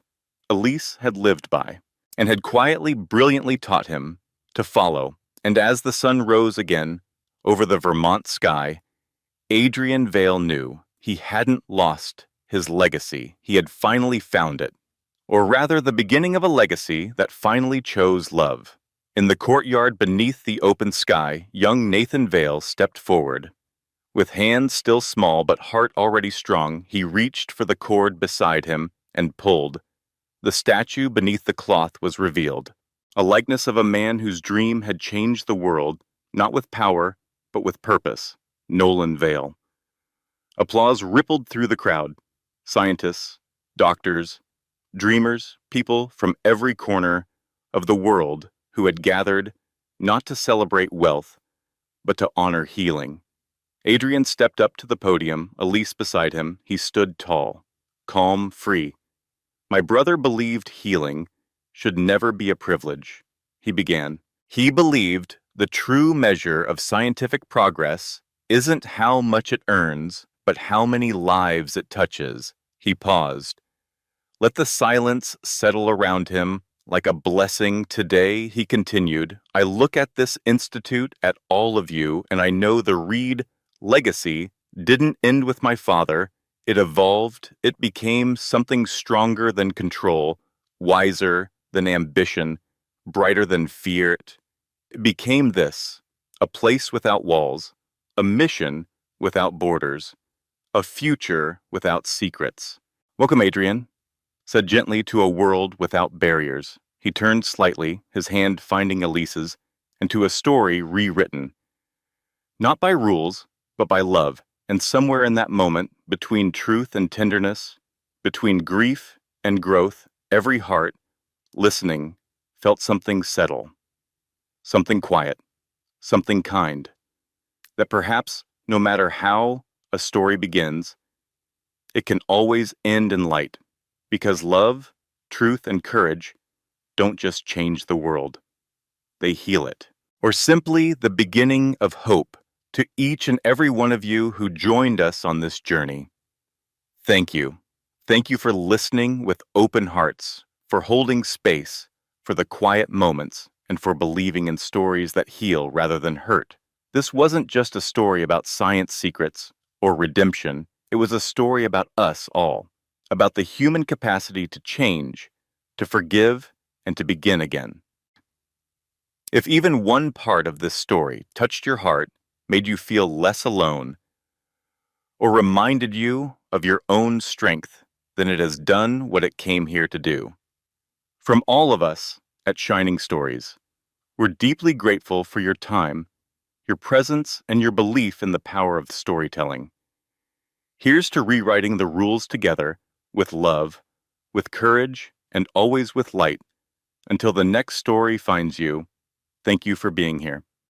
Elise had lived by, and had quietly, brilliantly taught him to follow. And as the sun rose again over the Vermont sky, Adrian Vale knew he hadn't lost his legacy. He had finally found it. Or rather, the beginning of a legacy that finally chose love. In the courtyard beneath the open sky, young Nathan Vale stepped forward. With hands still small but heart already strong, he reached for the cord beside him and pulled. The statue beneath the cloth was revealed, a likeness of a man whose dream had changed the world, not with power, but with purpose. Nolan Vale. Applause rippled through the crowd. Scientists, doctors, dreamers, people from every corner of the world who had gathered not to celebrate wealth, but to honor healing. Adrian stepped up to the podium, Elise beside him. He stood tall, calm, free. "My brother believed healing should never be a privilege," he began. "He believed the true measure of scientific progress isn't how much it earns, but how many lives it touches." He paused. Let the silence settle around him like a blessing. "Today," he continued, "I look at this institute, at all of you, and I know the Reed legacy didn't end with my father. It evolved. It became something stronger than control, wiser than ambition, brighter than fear. It became this, a place without walls, a mission without borders, a future without secrets." "Welcome, Adrian," said gently, "to a world without barriers." He turned slightly, his hand finding Elise's, and to a story rewritten. Not by rules, but by love. And somewhere in that moment, between truth and tenderness, between grief and growth, every heart, listening, felt something settle, something quiet, something kind. That perhaps, no matter how a story begins, it can always end in light, because love, truth, and courage don't just change the world, they heal it. Or simply the beginning of hope to each and every one of you who joined us on this journey. Thank you. Thank you for listening with open hearts, for holding space, for the quiet moments, and for believing in stories that heal rather than hurt. This wasn't just a story about science secrets or redemption, it was a story about us all, about the human capacity to change, to forgive, and to begin again. If even one part of this story touched your heart, made you feel less alone, or reminded you of your own strength, then it has done what it came here to do. From all of us at Shining Stories, we're deeply grateful for your time, your presence, and your belief in the power of storytelling. Here's to rewriting the rules together with love, with courage, and always with light. Until the next story finds you, thank you for being here.